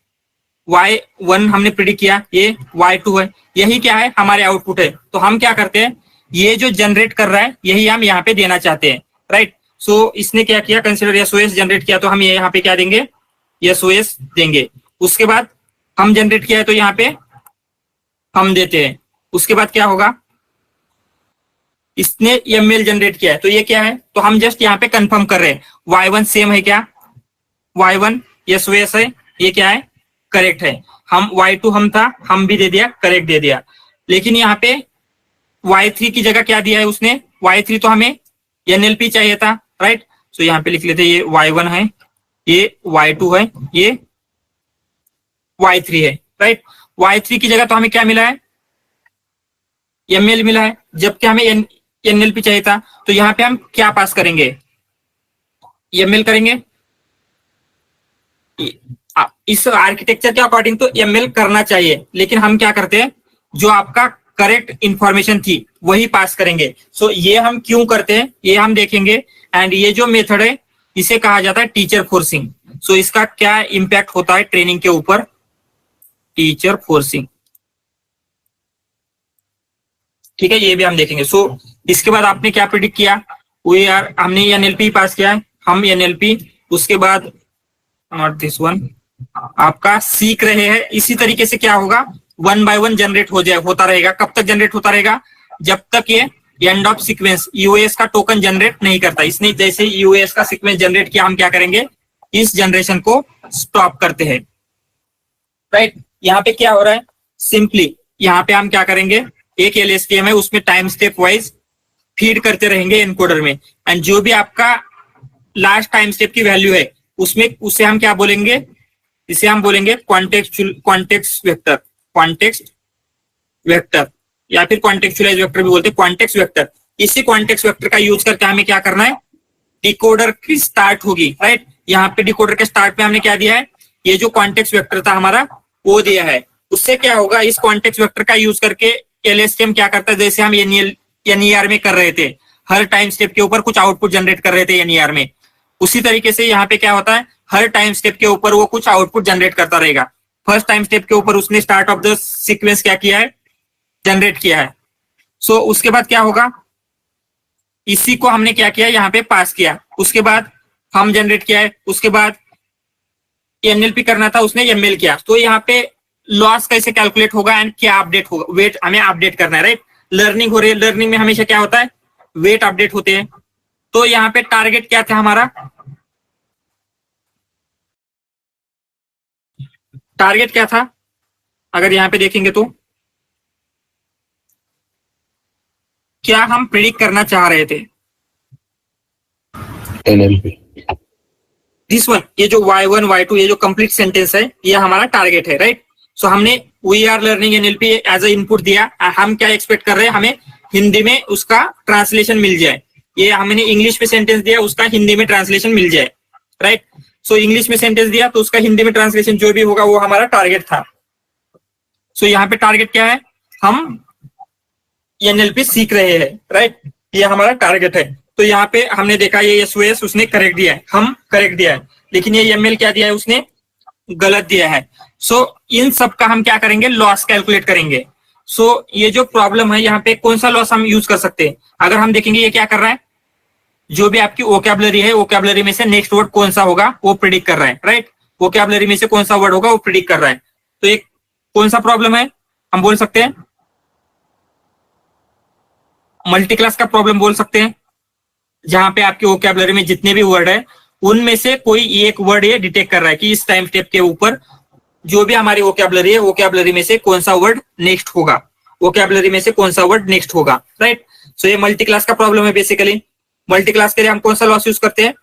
Y1 हमने प्रिडिक्ट किया, ये Y2 है, यही क्या है हमारे आउटपुट है। तो हम क्या करते हैं, ये जो जनरेट कर रहा है यही हम यहाँ पे देना चाहते हैं, राइट। सो इसने क्या किया, कंसिडर SOS जनरेट किया, तो हम ये यहाँ पे क्या देंगे, SOS देंगे। उसके बाद हम जनरेट किया है तो यहाँ पे हम देते हैं। उसके बाद क्या होगा, इसने ML जनरेट किया है, तो ये क्या है, तो हम जस्ट यहाँ पे कंफर्म कर रहे हैं Y1 सेम है क्या, Y1 SOS है, ये क्या है करेक्ट है। हम Y2 हम था, हम भी दे दिया, करेक्ट दे दिया। लेकिन यहाँ पे Y3 की जगह क्या दिया है उसने, Y3 तो हमें NLP चाहिए था, राइट। सो यहाँ पे लिख लेते, ये Y1 है, ये Y2 है, ये Y3 है, राइट। Y3 की जगह तो हमें क्या मिला है, ML मिला है, जबकि हमें NLP चाहिए था। तो यहाँ पे हम क्या पास करेंगे, ML करेंगे। इस आर्किटेक्चर के अकॉर्डिंग तो ML करना चाहिए, लेकिन हम क्या करते हैं, जो आपका करेक्ट इंफॉर्मेशन थी वही पास करेंगे। सो ये हम क्यों करते हैं ये हम देखेंगे। एंड ये जो मेथड है इसे कहा जाता है टीचर फोर्सिंग। सो इसका क्या इंपैक्ट होता है ट्रेनिंग के ऊपर, टीचर फोर्सिंग, ठीक है, ये भी हम देखेंगे। सो इसके बाद आपने क्या प्रिडिक्ट किया, हमने NLP पास किया है, हम NLP, उसके बाद नॉट दिस वन, आपका सीख रहे हैं। इसी तरीके से क्या होगा, 1 by 1 जनरेट होता रहेगा। कब तक जनरेट होता रहेगा, जब तक ये एंड ऑफ सीक्वेंस UAS का टोकन जनरेट नहीं करता। इसने जैसे UAS का सीक्वेंस जनरेट किया, हम क्या करेंगे, इस जनरेशन को स्टॉप करते हैं, राइट। यहाँ पे क्या हो रहा है, सिंपली यहाँ पे हम क्या करेंगे, एक LSTM है, उसमें टाइम स्टेप वाइज फीड करते रहेंगे एनकोडर में। एंड जो भी आपका लास्ट टाइम स्टेप की वैल्यू है उसमें, उसे हम क्या बोलेंगे, इसे हम बोलेंगे कॉन्टेक्स्ट वेक्टर या फिर कॉन्टेक्चुअलाइज वेक्टर भी बोलते हैं, कॉन्टेक्स्ट वेक्टर। इसी कॉन्टेक्स्ट वेक्टर का यूज करके हमें क्या करना है, डिकोडर की स्टार्ट होगी, राइट। यहाँ पे डिकोडर के स्टार्ट में हमने क्या दिया है, ये जो कॉन्टेक्स्ट वेक्टर था हमारा वो दिया है। उससे क्या होगा, इस कॉन्टेक्स्ट वेक्टर का यूज करके LSTM क्या करता है, जैसे हम NER में कर रहे थे, हर टाइम स्टेप के ऊपर कुछ आउटपुट जनरेट कर रहे थे NER में, उसी तरीके से यहाँ पे क्या होता है, हर टाइम स्टेप के ऊपर वो कुछ आउटपुट जनरेट करता रहेगा। फर्स्ट टाइम स्टेप के ऊपर उसने स्टार्ट ऑफ द सीक्वेंस क्या किया है, जनरेट किया है। सो उसके बाद क्या होगा, इसी को हमने क्या किया, यहाँ पे पास किया, उसके बाद हम जनरेट किया है, उसके बाद NLP करना था, उसने ML किया। तो यहाँ पे लॉस कैसे कैलकुलेट होगा एंड क्या अपडेट होगा, वेट हमें अपडेट करना है, राइट। लर्निंग हो रही है, लर्निंग में हमेशा क्या होता है, वेट अपडेट होते हैं। तो यहाँ पे टारगेट क्या था हमारा, टारगेट क्या था, अगर यहाँ पे देखेंगे तो क्या हम प्रिडिक्ट करना चाह रहे थे, NLP। दिस वन, ये जो y1 y2 ये जो कंप्लीट सेंटेंस है ये हमारा टारगेट है, राइट। सो हमने we are learning NLP as a input दिया, हम क्या एक्सपेक्ट कर रहे हैं, हमें हिंदी में उसका ट्रांसलेशन मिल जाए। ये हमने इंग्लिश में सेंटेंस दिया, उसका हिंदी में ट्रांसलेशन मिल जाए, राइट। सो इंग्लिश में सेंटेंस दिया तो उसका हिंदी में ट्रांसलेशन जो भी होगा वो हमारा टारगेट था। सो यहाँ पे टारगेट क्या है, हम एनएलपी सीख रहे हैं, राइट, ये हमारा टारगेट है। तो यहाँ पे हमने देखा ये एसओएस उसने करेक्ट दिया है, हम करेक्ट दिया है, लेकिन ये एमएल क्या दिया है, उसने गलत दिया है। सो इन सब का हम क्या करेंगे, लॉस कैलकुलेट करेंगे। सो ये जो प्रॉब्लम है यहाँ पे कौन सा लॉस हम यूज कर सकते हैं, अगर हम देखेंगे ये क्या कर रहा है, जो भी आपकी वोकैबुलरी है वोकैबुलरी में से नेक्स्ट वर्ड कौन सा होगा वो प्रिडिक्ट कर रहा है, राइट। वोकैबुलरी में से कौन सा वर्ड होगा वो प्रिडिक्ट कर रहा है। तो एक कौन सा प्रॉब्लम है, हम बोल सकते हैं मल्टी क्लास का प्रॉब्लम बोल सकते हैं, जहां पे आपके वोकैबुलरी में जितने भी वर्ड है उनमें से कोई एक वर्ड ये डिटेक्ट कर रहा है कि इस टाइम स्टेप के ऊपर जो भी हमारी वोकैबुलरी है वोकैबुलरी में से कौन सा वर्ड नेक्स्ट होगा, वोकैबुलरी में से कौन सा वर्ड नेक्स्ट होगा, राइट। सो ये मल्टी क्लास का प्रॉब्लम है बेसिकली। मल्टी क्लास के लिए हम कौन सा लॉस यूज करते हैं,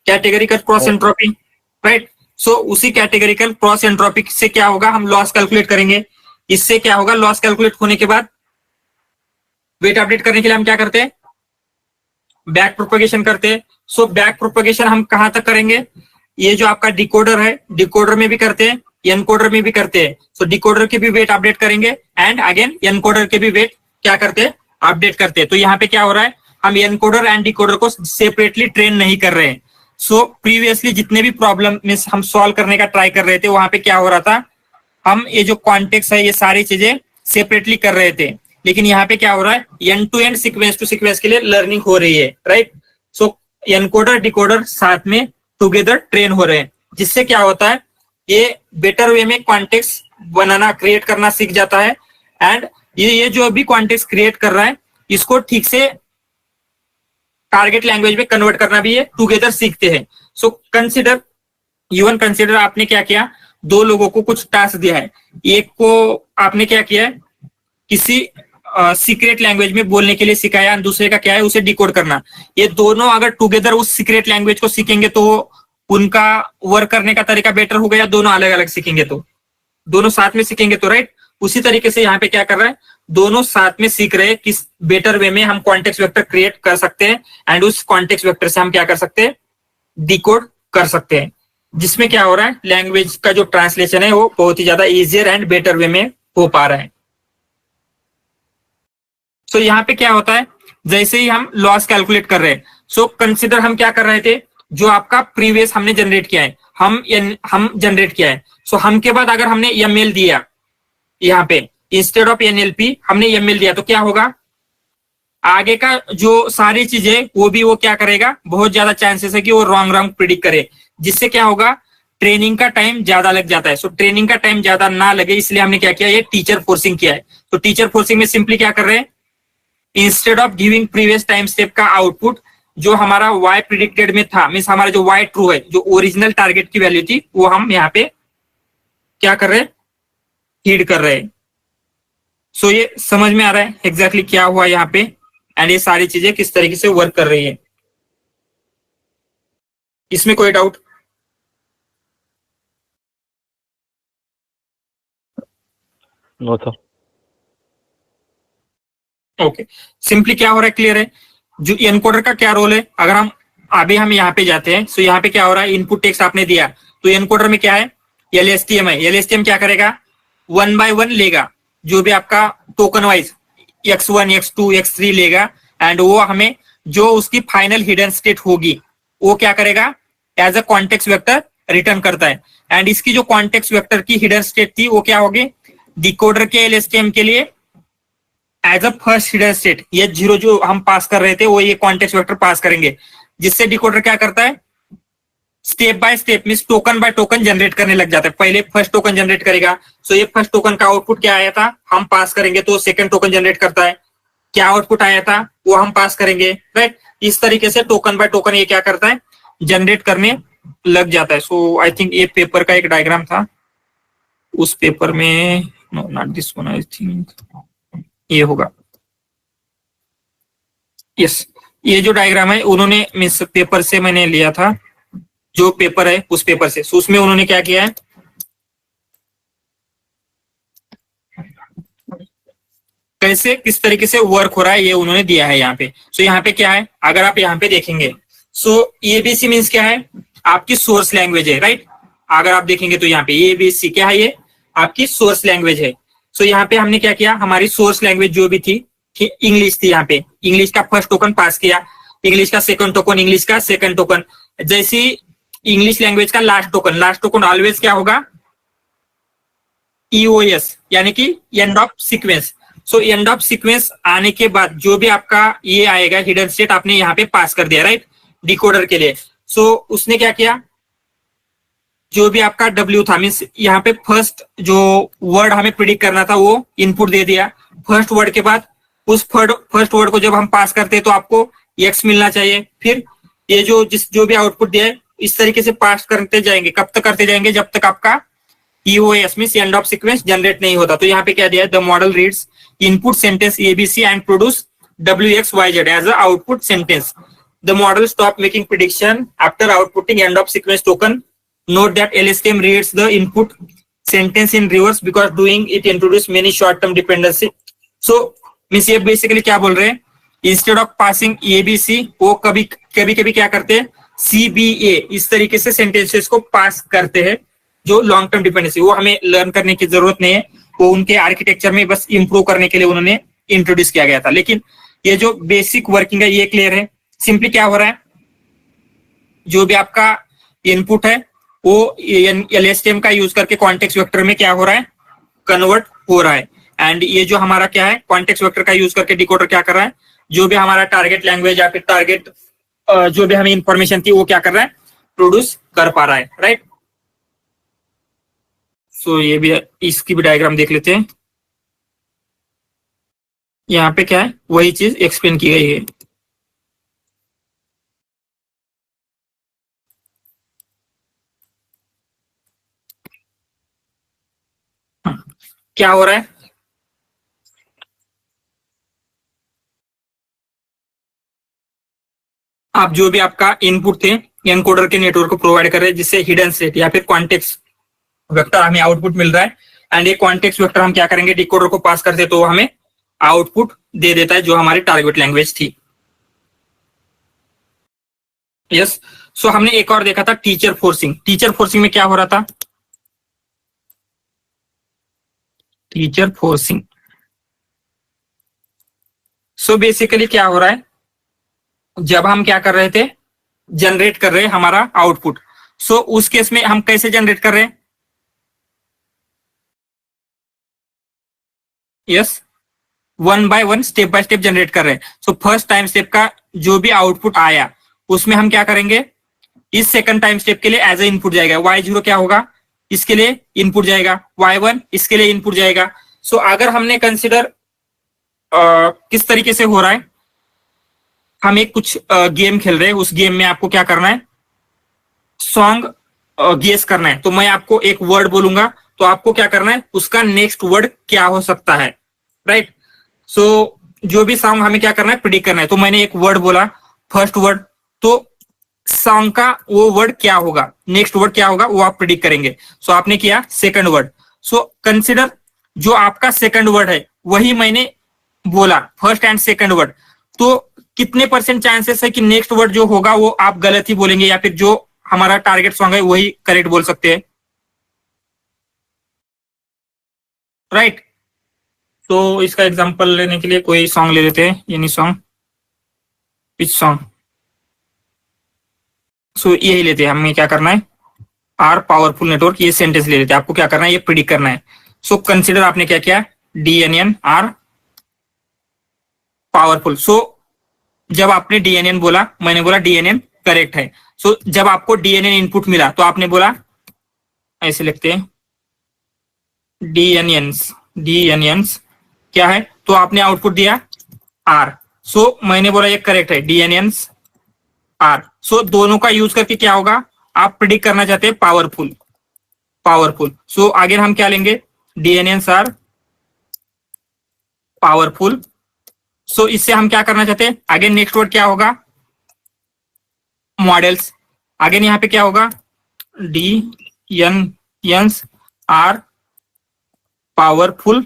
कैटेगरिकल क्रॉस एंट्रोपी, राइट। सो उसी कैटेगरिकल क्रॉस एंट्रोपी से क्या होगा, हम लॉस कैलकुलेट करेंगे। इससे क्या होगा, लॉस कैलकुलेट होने के बाद वेट अपडेट करने के लिए हम क्या करते हैं, बैक प्रोपगेशन करते हैं। सो बैक प्रोपगेशन हम कहां तक करेंगे, ये जो आपका डिकोडर है डिकोडर में भी करते हैं, एनकोडर में भी करते हैं। सो डिकोडर के भी वेट अपडेट करेंगे एंड अगेन एनकोडर के भी वेट क्या करते हैं, अपडेट करते हैं। तो यहाँ पे क्या हो रहा है, हम एनकोडर एंड डिकोडर को सेपरेटली ट्रेन नहीं कर रहे हैं। सो प्रीवियसली जितने भी प्रॉब्लम में हम सॉल्व करने का ट्राई कर रहे थे वहां पे क्या हो रहा था, हम ये जो कॉन्टेक्स्ट है ये सारी चीजें सेपरेटली कर रहे थे, लेकिन यहाँ पे क्या हो रहा है, end to end sequence to sequence के लिए लर्निंग हो रही है, राइट। सो एनकोडर डिकोडर साथ में टुगेदर ट्रेन हो रहे हैं, जिससे क्या होता है, ये बेटर वे में कॉन्टेक्स्ट बनाना क्रिएट करना सीख जाता है एंड ये जो अभी कॉन्टेक्स्ट क्रिएट कर रहा है इसको ठीक से टारगेट लैंग्वेज में कन्वर्ट करना भी ये टुगेदर सीखते हैं। सो कंसिडर इवन कंसिडर आपने क्या किया, दो लोगों को कुछ टास्क दिया है, एक को आपने क्या किया है, किसी सीक्रेट लैंग्वेज में बोलने के लिए सिखाया, दूसरे का क्या है उसे डिकोड करना। ये दोनों अगर टुगेदर उस सीक्रेट लैंग्वेज को सीखेंगे तो उनका वर्क करने का तरीका बेटर होगा, या दोनों अलग अलग सीखेंगे तो दोनों साथ में सीखेंगे तो, राइट। उसी तरीके से यहाँ पे क्या कर रहा है, दोनों साथ में सीख रहे हैं किस बेटर वे में हम कॉन्टेक्स्ट वेक्टर क्रिएट कर सकते हैं एंड उस कॉन्टेक्स्ट वेक्टर से हम क्या कर सकते हैं, डिकोड कर सकते हैं, जिसमें क्या हो रहा है, लैंग्वेज का जो ट्रांसलेशन है वो बहुत ही ज्यादा इजियर एंड बेटर वे में हो पा रहा है। सो यहाँ पे क्या होता है, जैसे ही हम लॉस कैलकुलेट कर रहे हैं, सो कंसिडर हम क्या कर रहे थे, जो आपका प्रीवियस हमने जनरेट किया है, हम जनरेट किया है। सो हम के बाद अगर हमने एमएल दिया, यहाँ पे इंस्टेड ऑफ एनएलपी हमने एमएल दिया, तो क्या होगा, आगे का जो सारी चीजें वो क्या करेगा, बहुत ज्यादा चांसेस है कि वो रॉन्ग प्रिडिक्ट करे, जिससे क्या होगा, ट्रेनिंग का टाइम ज्यादा लग जाता है। सो ट्रेनिंग का टाइम ज्यादा ना लगे इसलिए हमने क्या किया, ये टीचर फोर्सिंग किया है। तो टीचर फोर्सिंग में सिंपली क्या कर रहे हैं, instead of giving previous time step का आउटपुट जो हमारा y प्रिडिक्टेड में था, मीन्स हमारा जो y ट्रू है, जो ओरिजिनल टारगेट की वैल्यू थी, वो हम यहाँ पे क्या कर रहे हैं, फीड कर रहे हैं। सो ये समझ में आ रहा है एग्जैक्टली क्या हुआ यहाँ पे एंड ये सारी चीजें किस तरीके से वर्क कर रही है, इसमें कोई डाउट? नो था। ओके, सिंपली क्या हो रहा है, क्लियर है। जो एनकोडर का क्या रोल है, अगर हम हम यहाँ पे जाते हैं, सो यहाँ पे क्या हो रहा है, इनपुट टेक्स्ट आपने दिया, तो एनकोडर में क्या है, एलएसटीएम है। एलएसटीएम क्या करेगा, 1 by 1 लेगा, जो भी आपका token wise x1 x2 x3 लेगा एंड वो हमें जो उसकी फाइनल हिडन स्टेट होगी वो क्या करेगा, as a context vector return करता है। एंड इसकी जो कॉन्टेक्स्ट वेक्टर की हिडन स्टेट थी वो क्या होगी, डिकोडर के एलएसटीएम के लिए as a first hidden state, ये 0 जो हम पास कर रहे थे वो ये कॉन्टेक्स्ट वेक्टर पास करेंगे, जिससे डिकोडर क्या करता है, step by step means token by token generate करने लग जाता है। पहले फर्स्ट टोकन जनरेट करेगा, सो ये फर्स्ट टोकन का आउटपुट क्या आया था हम पास करेंगे तो सेकंड टोकन जनरेट करता है, क्या आउटपुट आया था वो हम पास करेंगे, राइट। इस तरीके से टोकन बाय टोकन ये क्या करता है जनरेट करने लग जाता है। सो आई थिंक ये पेपर का एक डायग्राम था, उस पेपर में no not this one, I think ये होगा, यस ये जो डायग्राम है उन्होंने मीन्स पेपर से मैंने लिया था, जो पेपर है उस पेपर से। उसमें उन्होंने क्या किया है, कैसे किस तरीके से वर्क हो रहा है ये उन्होंने दिया है यहाँ पे। सो यहाँ पे क्या है, अगर आप यहाँ पे देखेंगे, सो एबीसी मीन्स क्या है आपकी सोर्स लैंग्वेज है, राइट। अगर आप देखेंगे तो यहाँ पे एबीसी क्या है, ये आपकी सोर्स लैंग्वेज है। सो यहाँ पे हमने क्या किया, हमारी सोर्स लैंग्वेज जो भी थी इंग्लिश थी, यहाँ पे इंग्लिश का फर्स्ट टोकन पास किया, इंग्लिश का सेकंड टोकन, इंग्लिश का सेकंड टोकन। जैसी इंग्लिश लैंग्वेज का लास्ट टोकन ऑलवेज क्या होगा ईओएस, यानी कि and of sequence. So and of sequence आने के बाद जो भी आपका ये आएगा हिडन स्टेट आपने यहाँ पे पास कर दिया, राइट, डिकोडर के लिए। सो उसने क्या किया, जो भी आपका डब्ल्यू था मीन्स यहाँ पे फर्स्ट जो वर्ड हमें प्रिडिक्ट करना था वो इनपुट दे दिया। फर्स्ट वर्ड के बाद उस फर्स्ट वर्ड को जब हम पास करते हैं तो आपको एक्स मिलना चाहिए। फिर ये जो भी आउटपुट दिया है इस तरीके से पास करते जाएंगे, कब तक करते जाएंगे जब तक आपका EOS means end of sequence generate नहीं होता। तो यहाँ पे क्या दिया है, the model reads input sentence ABC and produce WXYZ as a output sentence. The model stop making prediction after outputting end of sequence token. Note that LSTM reads the input sentence in reverse because doing it introduce many short-term dependency. So, means ये basically क्या बोल रहे हैं, instead of passing ABC वो कभी कभी क्या करते हैं CBA इस तरीके से सेंटेंसेस को पास करते हैं, जो लॉन्ग टर्म डिपेंडेंसी वो हमें लर्न करने की जरूरत नहीं है, वो उनके आर्किटेक्चर में बस इंप्रूव करने के लिए उन्होंने इंट्रोड्यूस किया गया था। लेकिन ये जो बेसिक वर्किंग है ये क्लियर है। सिंपली क्या हो रहा है, जो भी आपका इनपुट है वो LSTM का यूज करके कॉन्टेक्स्ट वेक्टर में क्या हो रहा है कन्वर्ट हो रहा है। एंड ये जो हमारा क्या है कॉन्टेक्स्ट वेक्टर का यूज करके डिकोडर क्या कर रहा है, जो भी हमारा टारगेट लैंग्वेज या फिर टारगेट जो भी हमें इंफॉर्मेशन थी वो क्या कर रहा है प्रोड्यूस कर पा रहा है, राइट। सो ये भी इसकी भी डायग्राम देख लेते हैं। यहाँ पे क्या है वही चीज एक्सप्लेन की गई है। क्या हो रहा है, आप जो भी आपका इनपुट थे एनकोडर के नेटवर्क को प्रोवाइड कर रहे हैं जिससे हिडन स्टेट या फिर कॉन्टेक्स्ट वेक्टर हमें आउटपुट मिल रहा है। एंड ये कॉन्टेक्स्ट वेक्टर हम क्या करेंगे डिकोडर को पास करते तो हमें आउटपुट दे देता है जो हमारी टारगेट लैंग्वेज थी। यस, सो हमने एक और देखा था टीचर फोर्सिंग। टीचर फोर्सिंग में क्या हो रहा था, टीचर फोर्सिंग सो बेसिकली क्या हो रहा है, जब हम क्या कर रहे थे जनरेट कर रहे हैं हमारा आउटपुट। सो उस केस में हम कैसे जनरेट कर रहे हैं, yes one by one step by step generate कर रहे हैं। सो फर्स्ट टाइम स्टेप का जो भी आउटपुट आया उसमें हम क्या करेंगे, इस सेकंड टाइम स्टेप के लिए एज ए इनपुट जाएगा y0 क्या होगा इसके लिए इनपुट जाएगा, y1 इसके लिए इनपुट जाएगा। सो अगर हमने कंसिडर किस तरीके से हो रहा है, हम एक कुछ गेम खेल रहे हैं, उस गेम में आपको क्या करना है सॉन्ग गेस करना है। तो मैं आपको एक वर्ड बोलूंगा तो आपको क्या करना है उसका नेक्स्ट वर्ड क्या हो सकता है, राइट। सो जो भी सॉन्ग हमें क्या करना है प्रिडिक्ट करना है। तो मैंने एक वर्ड बोला फर्स्ट वर्ड, तो सॉन्ग का वो वर्ड क्या होगा, नेक्स्ट वर्ड क्या होगा वो आप प्रिडिक्ट करेंगे। सो आपने किया सेकंड वर्ड। सो कंसिडर जो आपका सेकंड वर्ड है वही मैंने बोला फर्स्ट एंड सेकंड वर्ड, तो कितने % चांसेस है कि नेक्स्ट वर्ड जो होगा वो आप गलत ही बोलेंगे या फिर जो हमारा टारगेट सॉन्ग है वही करेक्ट बोल सकते हैं, राइट। तो इसका एग्जांपल लेने के लिए कोई सॉन्ग ले लेते हैं, यानी सॉन्ग पिच सॉन्ग। सो यही लेते हैं, हमें क्या करना है आर पावरफुल नेटवर्क, ये सेंटेंस ले लेते हैं। आपको क्या करना है ये प्रिडिक्ट करना है। सो कंसिडर आपने क्या किया DNN आर पावरफुल। सो जब आपने DNN बोला मैंने बोला DNN करेक्ट है। सो जब आपको डीएनएन इनपुट मिला तो आपने बोला, ऐसे लिखते हैं डीएनएन्स क्या है, तो आपने आउटपुट दिया आर। सो मैंने बोला ये करेक्ट है, डीएनएन्स आर। सो दोनों का यूज करके क्या होगा, आप प्रिडिक्ट करना चाहते हैं पावरफुल। सो आगे हम क्या लेंगे, डीएनएन्स आर पावरफुल। सो इससे हम क्या करना चाहते हैं, आगे नेक्स्ट वर्ड क्या होगा, मॉडल्स। आगे यहाँ पे क्या होगा, डीएनएन्स आर पावरफुल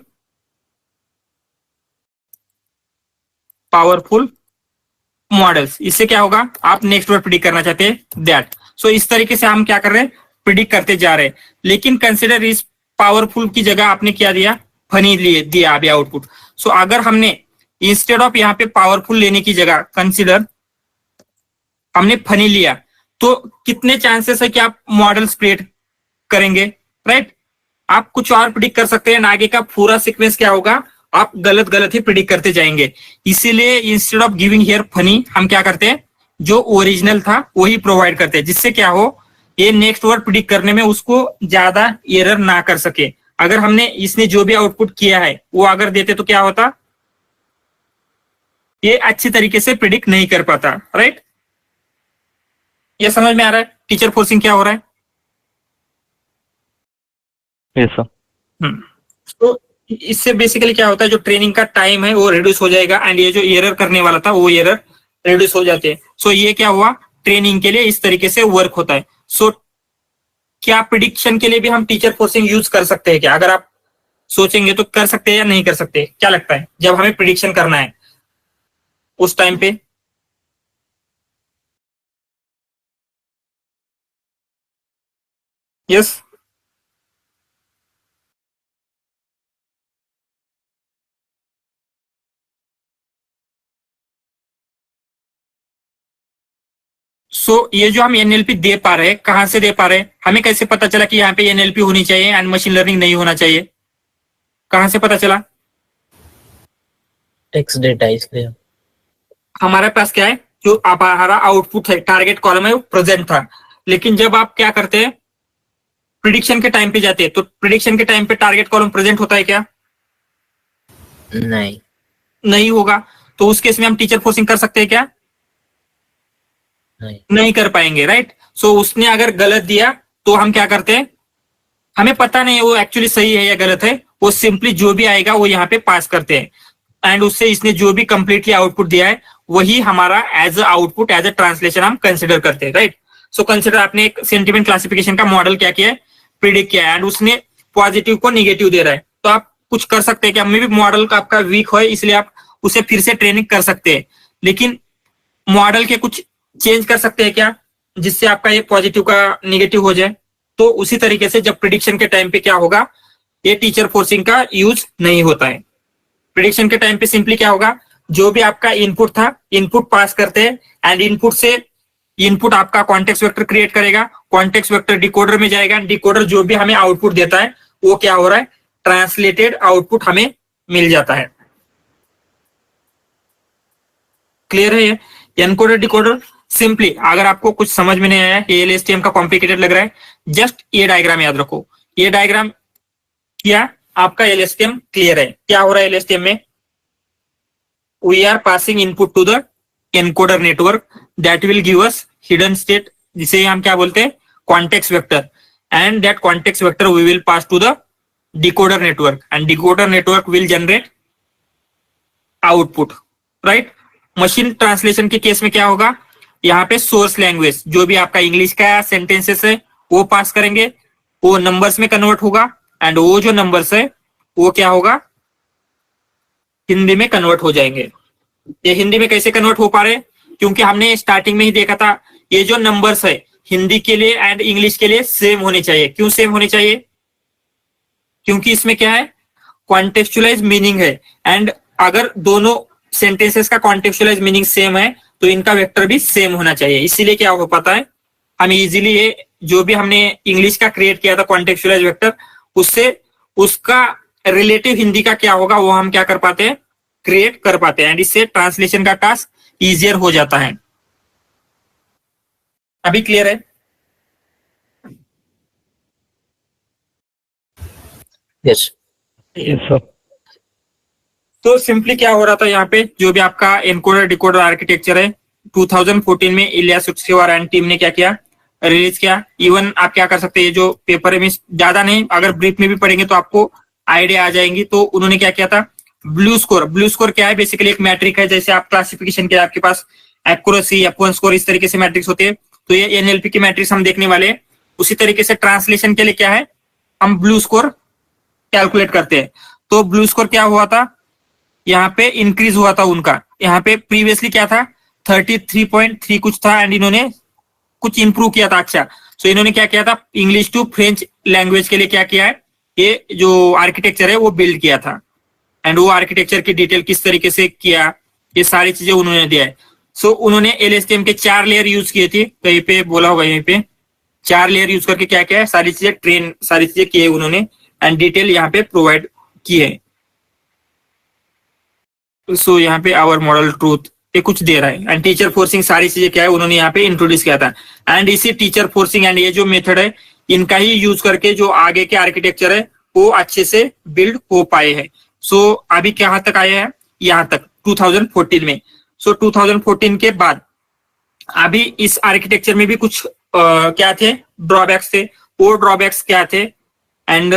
मॉडल्स। इससे क्या होगा, आप नेक्स्ट वर्ड प्रिडिक्ट करना चाहते हैं दैट। सो इस तरीके से हम क्या कर रहे हैं, प्रिडिक्ट करते जा रहे हैं। लेकिन कंसिडर इस पावरफुल की जगह आपने क्या दिया, फनी दिया अभी आउटपुट। सो अगर हमने इंस्टेड ऑफ यहाँ पे पावरफुल लेने की जगह कंसिडर हमने फनी लिया, तो कितने चांसेस है कि आप मॉडल्स क्रिएट करेंगे, राइट। आप कुछ और प्रिडिक्ट कर सकते हैं, आगे का पूरा सीक्वेंस क्या होगा, आप गलत ही प्रिडिक्ट करते जाएंगे। इसीलिए instead of giving here funny हम क्या करते हैं, जो ओरिजिनल था वही प्रोवाइड करते हैं, जिससे क्या हो, ये नेक्स्ट वर्ड प्रिडिक्ट करने में उसको ज्यादा एरर ना कर सके। अगर हमने इसने जो भी आउटपुट किया है वो अगर देते तो क्या होता, ये अच्छी तरीके से प्रिडिक्ट नहीं कर पाता, राइट। ये समझ में आ रहा है टीचर फोर्सिंग क्या हो रहा है? Yes sir. तो इससे बेसिकली क्या होता है, जो ट्रेनिंग का टाइम है वो रिड्यूस हो जाएगा, एंड ये जो एरर करने वाला था वो एरर रिड्यूस हो जाते हैं। सो ये क्या हुआ, ट्रेनिंग के लिए इस तरीके से वर्क होता है। सो क्या प्रिडिक्शन के लिए भी हम टीचर फोर्सिंग यूज कर सकते हैं क्या? अगर आप सोचेंगे तो कर सकते हैं या नहीं कर सकते, क्या लगता है, जब हमें प्रिडिक्शन करना है उस टाइम पे? यस सो ये जो हम एनएलपी दे पा रहे हैं, कहां से दे पा रहे हैं, हमें कैसे पता चला कि यहाँ पे एनएलपी होनी चाहिए एंड मशीन लर्निंग नहीं होना चाहिए, कहां से पता चला? टेक्स्ट डेटा इसलिए हमारे पास क्या है, जो हमारा आउटपुट है, टारगेट कॉलम है, वो प्रेजेंट था। लेकिन जब आप क्या करते हैं, प्रिडिक्शन के टाइम पे जाते हैं, तो प्रिडिक्शन के टाइम पे टारगेट कॉलम प्रेजेंट होता है क्या? नहीं होगा। तो उस केस में हम टीचर फोर्सिंग कर सकते हैं क्या? नहीं कर पाएंगे, राइट। सो उसने अगर गलत दिया तो हम क्या करते हैं, हमें पता नहीं है वो एक्चुअली सही है या गलत है, वो सिंपली जो भी आएगा वो यहाँ पे पास करते हैं, एंड उससे इसने जो भी कंप्लीटली आउटपुट दिया है वही हमारा as a output, as a translation हम कंसिडर करते हैं, राइट। सो कंसिडर आपने एक सेंटिमेंट क्लासिफिकेशन का मॉडल क्या किया है, प्रिडिक्ट किया है, एंड उसने पॉजिटिव को निगेटिव दे रहा है। तो आप कुछ कर सकते हैं कि मे भी मॉडल का आपका वीक है, इसलिए आप उसे फिर से ट्रेनिंग कर सकते हैं, लेकिन मॉडल के कुछ चेंज कर सकते हैं क्या, जिससे आपका ये पॉजिटिव का निगेटिव हो जाए। तो उसी तरीके से जब प्रिडिक्शन के टाइम पे क्या होगा, ये टीचर फोर्सिंग का यूज नहीं होता है। प्रिडिक्शन के टाइम पे सिंपली क्या होगा, जो भी आपका इनपुट था, इनपुट पास करते हैं, एंड इनपुट से इनपुट आपका कॉन्टेक्स्ट वेक्टर क्रिएट करेगा, कॉन्टेक्स्ट वेक्टर डिकोडर में जाएगा, डिकोडर जो भी हमें आउटपुट देता है वो क्या हो रहा है, ट्रांसलेटेड आउटपुट हमें मिल जाता है। क्लियर है ये? एनकोडर डिकोडर सिंपली, अगर आपको कुछ समझ में नहीं आया, एलएसटीएम का कॉम्प्लिकेटेड लग रहा है, जस्ट ये डायग्राम याद रखो, ये डायग्राम किया, आपका एलएसटीएम क्लियर है। क्या हो रहा है एलएसटीएम में, we are passing input to the encoder network that will give us hidden state, जिसे हम क्या बोलते हैं, context vector, and that context vector we will pass to the decoder network, and decoder network will generate output, right. Machine translation के case में क्या होगा, यहाँ पे सोर्स लैंग्वेज जो भी आपका इंग्लिश का सेंटेंसेस है वो पास करेंगे, वो नंबर्स में कन्वर्ट होगा, एंड वो जो नंबर्स है वो क्या होगा, हिंदी में कन्वर्ट हो जाएंगे। ये हिंदी में कैसे कन्वर्ट हो पा रहे, क्योंकि हमने स्टार्टिंग में ही देखा था, ये जो नंबर्स है हिंदी के लिए एंड इंग्लिश के लिए सेम होने चाहिए। क्यों सेम होने चाहिए, क्योंकि इसमें क्या है, कॉन्टेक्चुअलाइज मीनिंग है, एंड अगर दोनों सेंटेंसेस का कॉन्टेक्चुअलाइज मीनिंग सेम है तो इनका वेक्टर भी सेम होना चाहिए। इसीलिए क्या हो पाता है, हम इजीली ये जो भी हमने इंग्लिश का क्रिएट किया था कॉन्टेक्चुअलाइज वेक्टर, उससे उसका रिलेटिव हिंदी का क्या होगा वो हम क्या कर पाते हैं, क्रिएट कर पाते हैं, एंड इससे ट्रांसलेशन का टास्क इजियर हो जाता है। अभी क्लियर है? Yes Yes, sir. तो सिंपली क्या हो रहा था यहाँ पे, जो भी आपका एनकोडर डिकोडर आर्किटेक्चर है 2014 में इलियास उत्सेवार एंड टीम ने क्या किया, रिलीज किया। इवन आप क्या कर सकते हैं, ये जो पेपर है में ज्यादा नहीं, अगर ब्रीफ में भी पढ़ेंगे तो आपको आइडिया आ जाएंगी। तो उन्होंने क्या किया था, ब्लू स्कोर क्या है, बेसिकली एक मैट्रिक है, जैसे आप क्लासिफिकेशन के आपके पास एक्यूरेसी F1 स्कोर इस तरीके से मैट्रिक्स होते हैं, तो ये एनएलपी की मैट्रिक्स हम देखने वाले हैं। उसी तरीके से ट्रांसलेशन के लिए क्या है, हम ब्लू स्कोर कैलकुलेट करते हैं। तो ब्लू स्कोर क्या हुआ था, यहाँ पे इंक्रीज हुआ था उनका, यहाँ पे प्रीवियसली क्या था 33.3 कुछ था, एंड इन्होंने कुछ इंप्रूव किया था। अच्छा, सो इन्होंने क्या किया था, इंग्लिश टू फ्रेंच लैंग्वेज के लिए क्या किया है, ये जो आर्किटेक्चर है वो बिल्ड किया था, एंड वो आर्किटेक्चर की डिटेल किस तरीके से किया, ये सारी चीजें उन्होंने दिया है। सो उन्होंने LSTM के 4 लेयर यूज किए थे, कहीं पे बोला होगा, यहीं पे 4 लेयर यूज करके क्या क्या है, सारी चीजें की है उन्होंने, एंड डिटेल यहाँ पे प्रोवाइड की है। सो यहाँ पे आवर मॉडल ट्रूथ ये कुछ दे रहा है, एंड टीचर फोर्सिंग सारी चीजें क्या है उन्होंने यहाँ पे इंट्रोड्यूस किया था। एंड इसी टीचर फोर्सिंग एंड ये जो मेथड है इनका ही यूज करके जो आगे के आर्किटेक्चर है वो अच्छे से बिल्ड हो पाए हैं। सो अभी कहाँ तक आए हैं, यहाँ तक 2014 में। सो 2014 के बाद अभी इस आर्किटेक्चर में भी कुछ क्या थे, ड्रॉबैक्स थे। वो ड्रॉबैक्स क्या थे एंड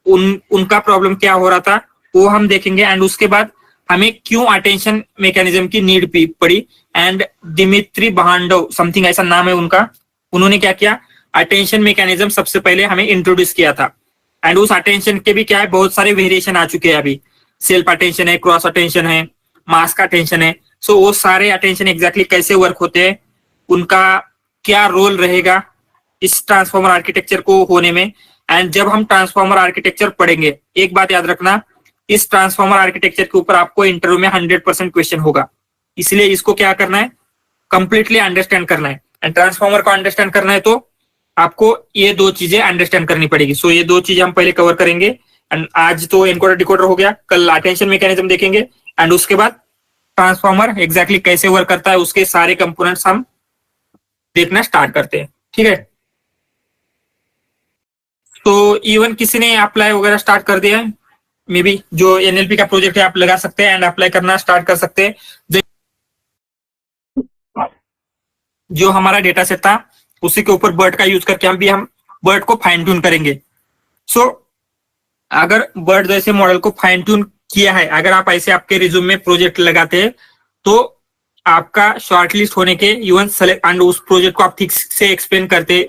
उनका प्रॉब्लम क्या हो रहा था वो हम देखेंगे, एंड उसके बाद हमें क्यों अटेंशन मैकेनिज्म की नीड पड़ी। एंड दिमित्री बहांडोव समथिंग ऐसा नाम है उनका, उन्होंने क्या किया, अटेंशन मैकेनिज्म सबसे पहले हमें इंट्रोड्यूस किया था। एंड उस अटेंशन के भी क्या है, बहुत सारे वेरिएशन आ चुके हैं अभी, सेल्फ अटेंशन है, क्रॉस अटेंशन है, मास्क अटेंशन है। सो वो सारे अटेंशन एग्जैक्टली कैसे वर्क होते हैं, उनका क्या रोल रहेगा इस ट्रांसफॉर्मर आर्किटेक्चर को होने में। एंड जब हम ट्रांसफॉर्मर आर्किटेक्चर पढ़ेंगे, एक बात याद रखना, इस ट्रांसफॉर्मर आर्किटेक्चर के ऊपर आपको इंटरव्यू में 100% क्वेश्चन होगा, इसलिए इसको क्या करना है, कंप्लीटली अंडरस्टैंड करना है। एंड ट्रांसफॉर्मर को अंडरस्टैंड करना है तो आपको ये 2 चीजें अंडरस्टैंड करनी पड़ेगी। सो ये 2 चीजें हम पहले कवर करेंगे। एंड आज तो एनकोडर डिकोडर हो गया, कल अटेंशन मैकेनिज्म देखेंगे, एंड उसके बाद ट्रांसफॉर्मर एग्जैक्टली कैसे वर्क करता है उसके सारे कंपोनेंट्स हम देखना स्टार्ट करते हैं। ठीक है, तो इवन किसी ने अप्लाई वगैरह स्टार्ट कर दिया है, मे बी जो एनएलपी का प्रोजेक्ट है आप लगा सकते हैं एंड अप्लाई करना स्टार्ट कर सकते हैं। जो हमारा डेटा सेट था उसी के ऊपर बर्ड का यूज करके हम बर्ड को फाइन ट्यून करेंगे। सो अगर बर्ड जैसे मॉडल को फाइन ट्यून किया है, अगर आप ऐसे आपके रिज्यूम में प्रोजेक्ट लगाते हैं तो आपका शॉर्टलिस्ट होने के इवन सेलेक्ट एंड उस प्रोजेक्ट को आप ठीक से एक्सप्लेन करते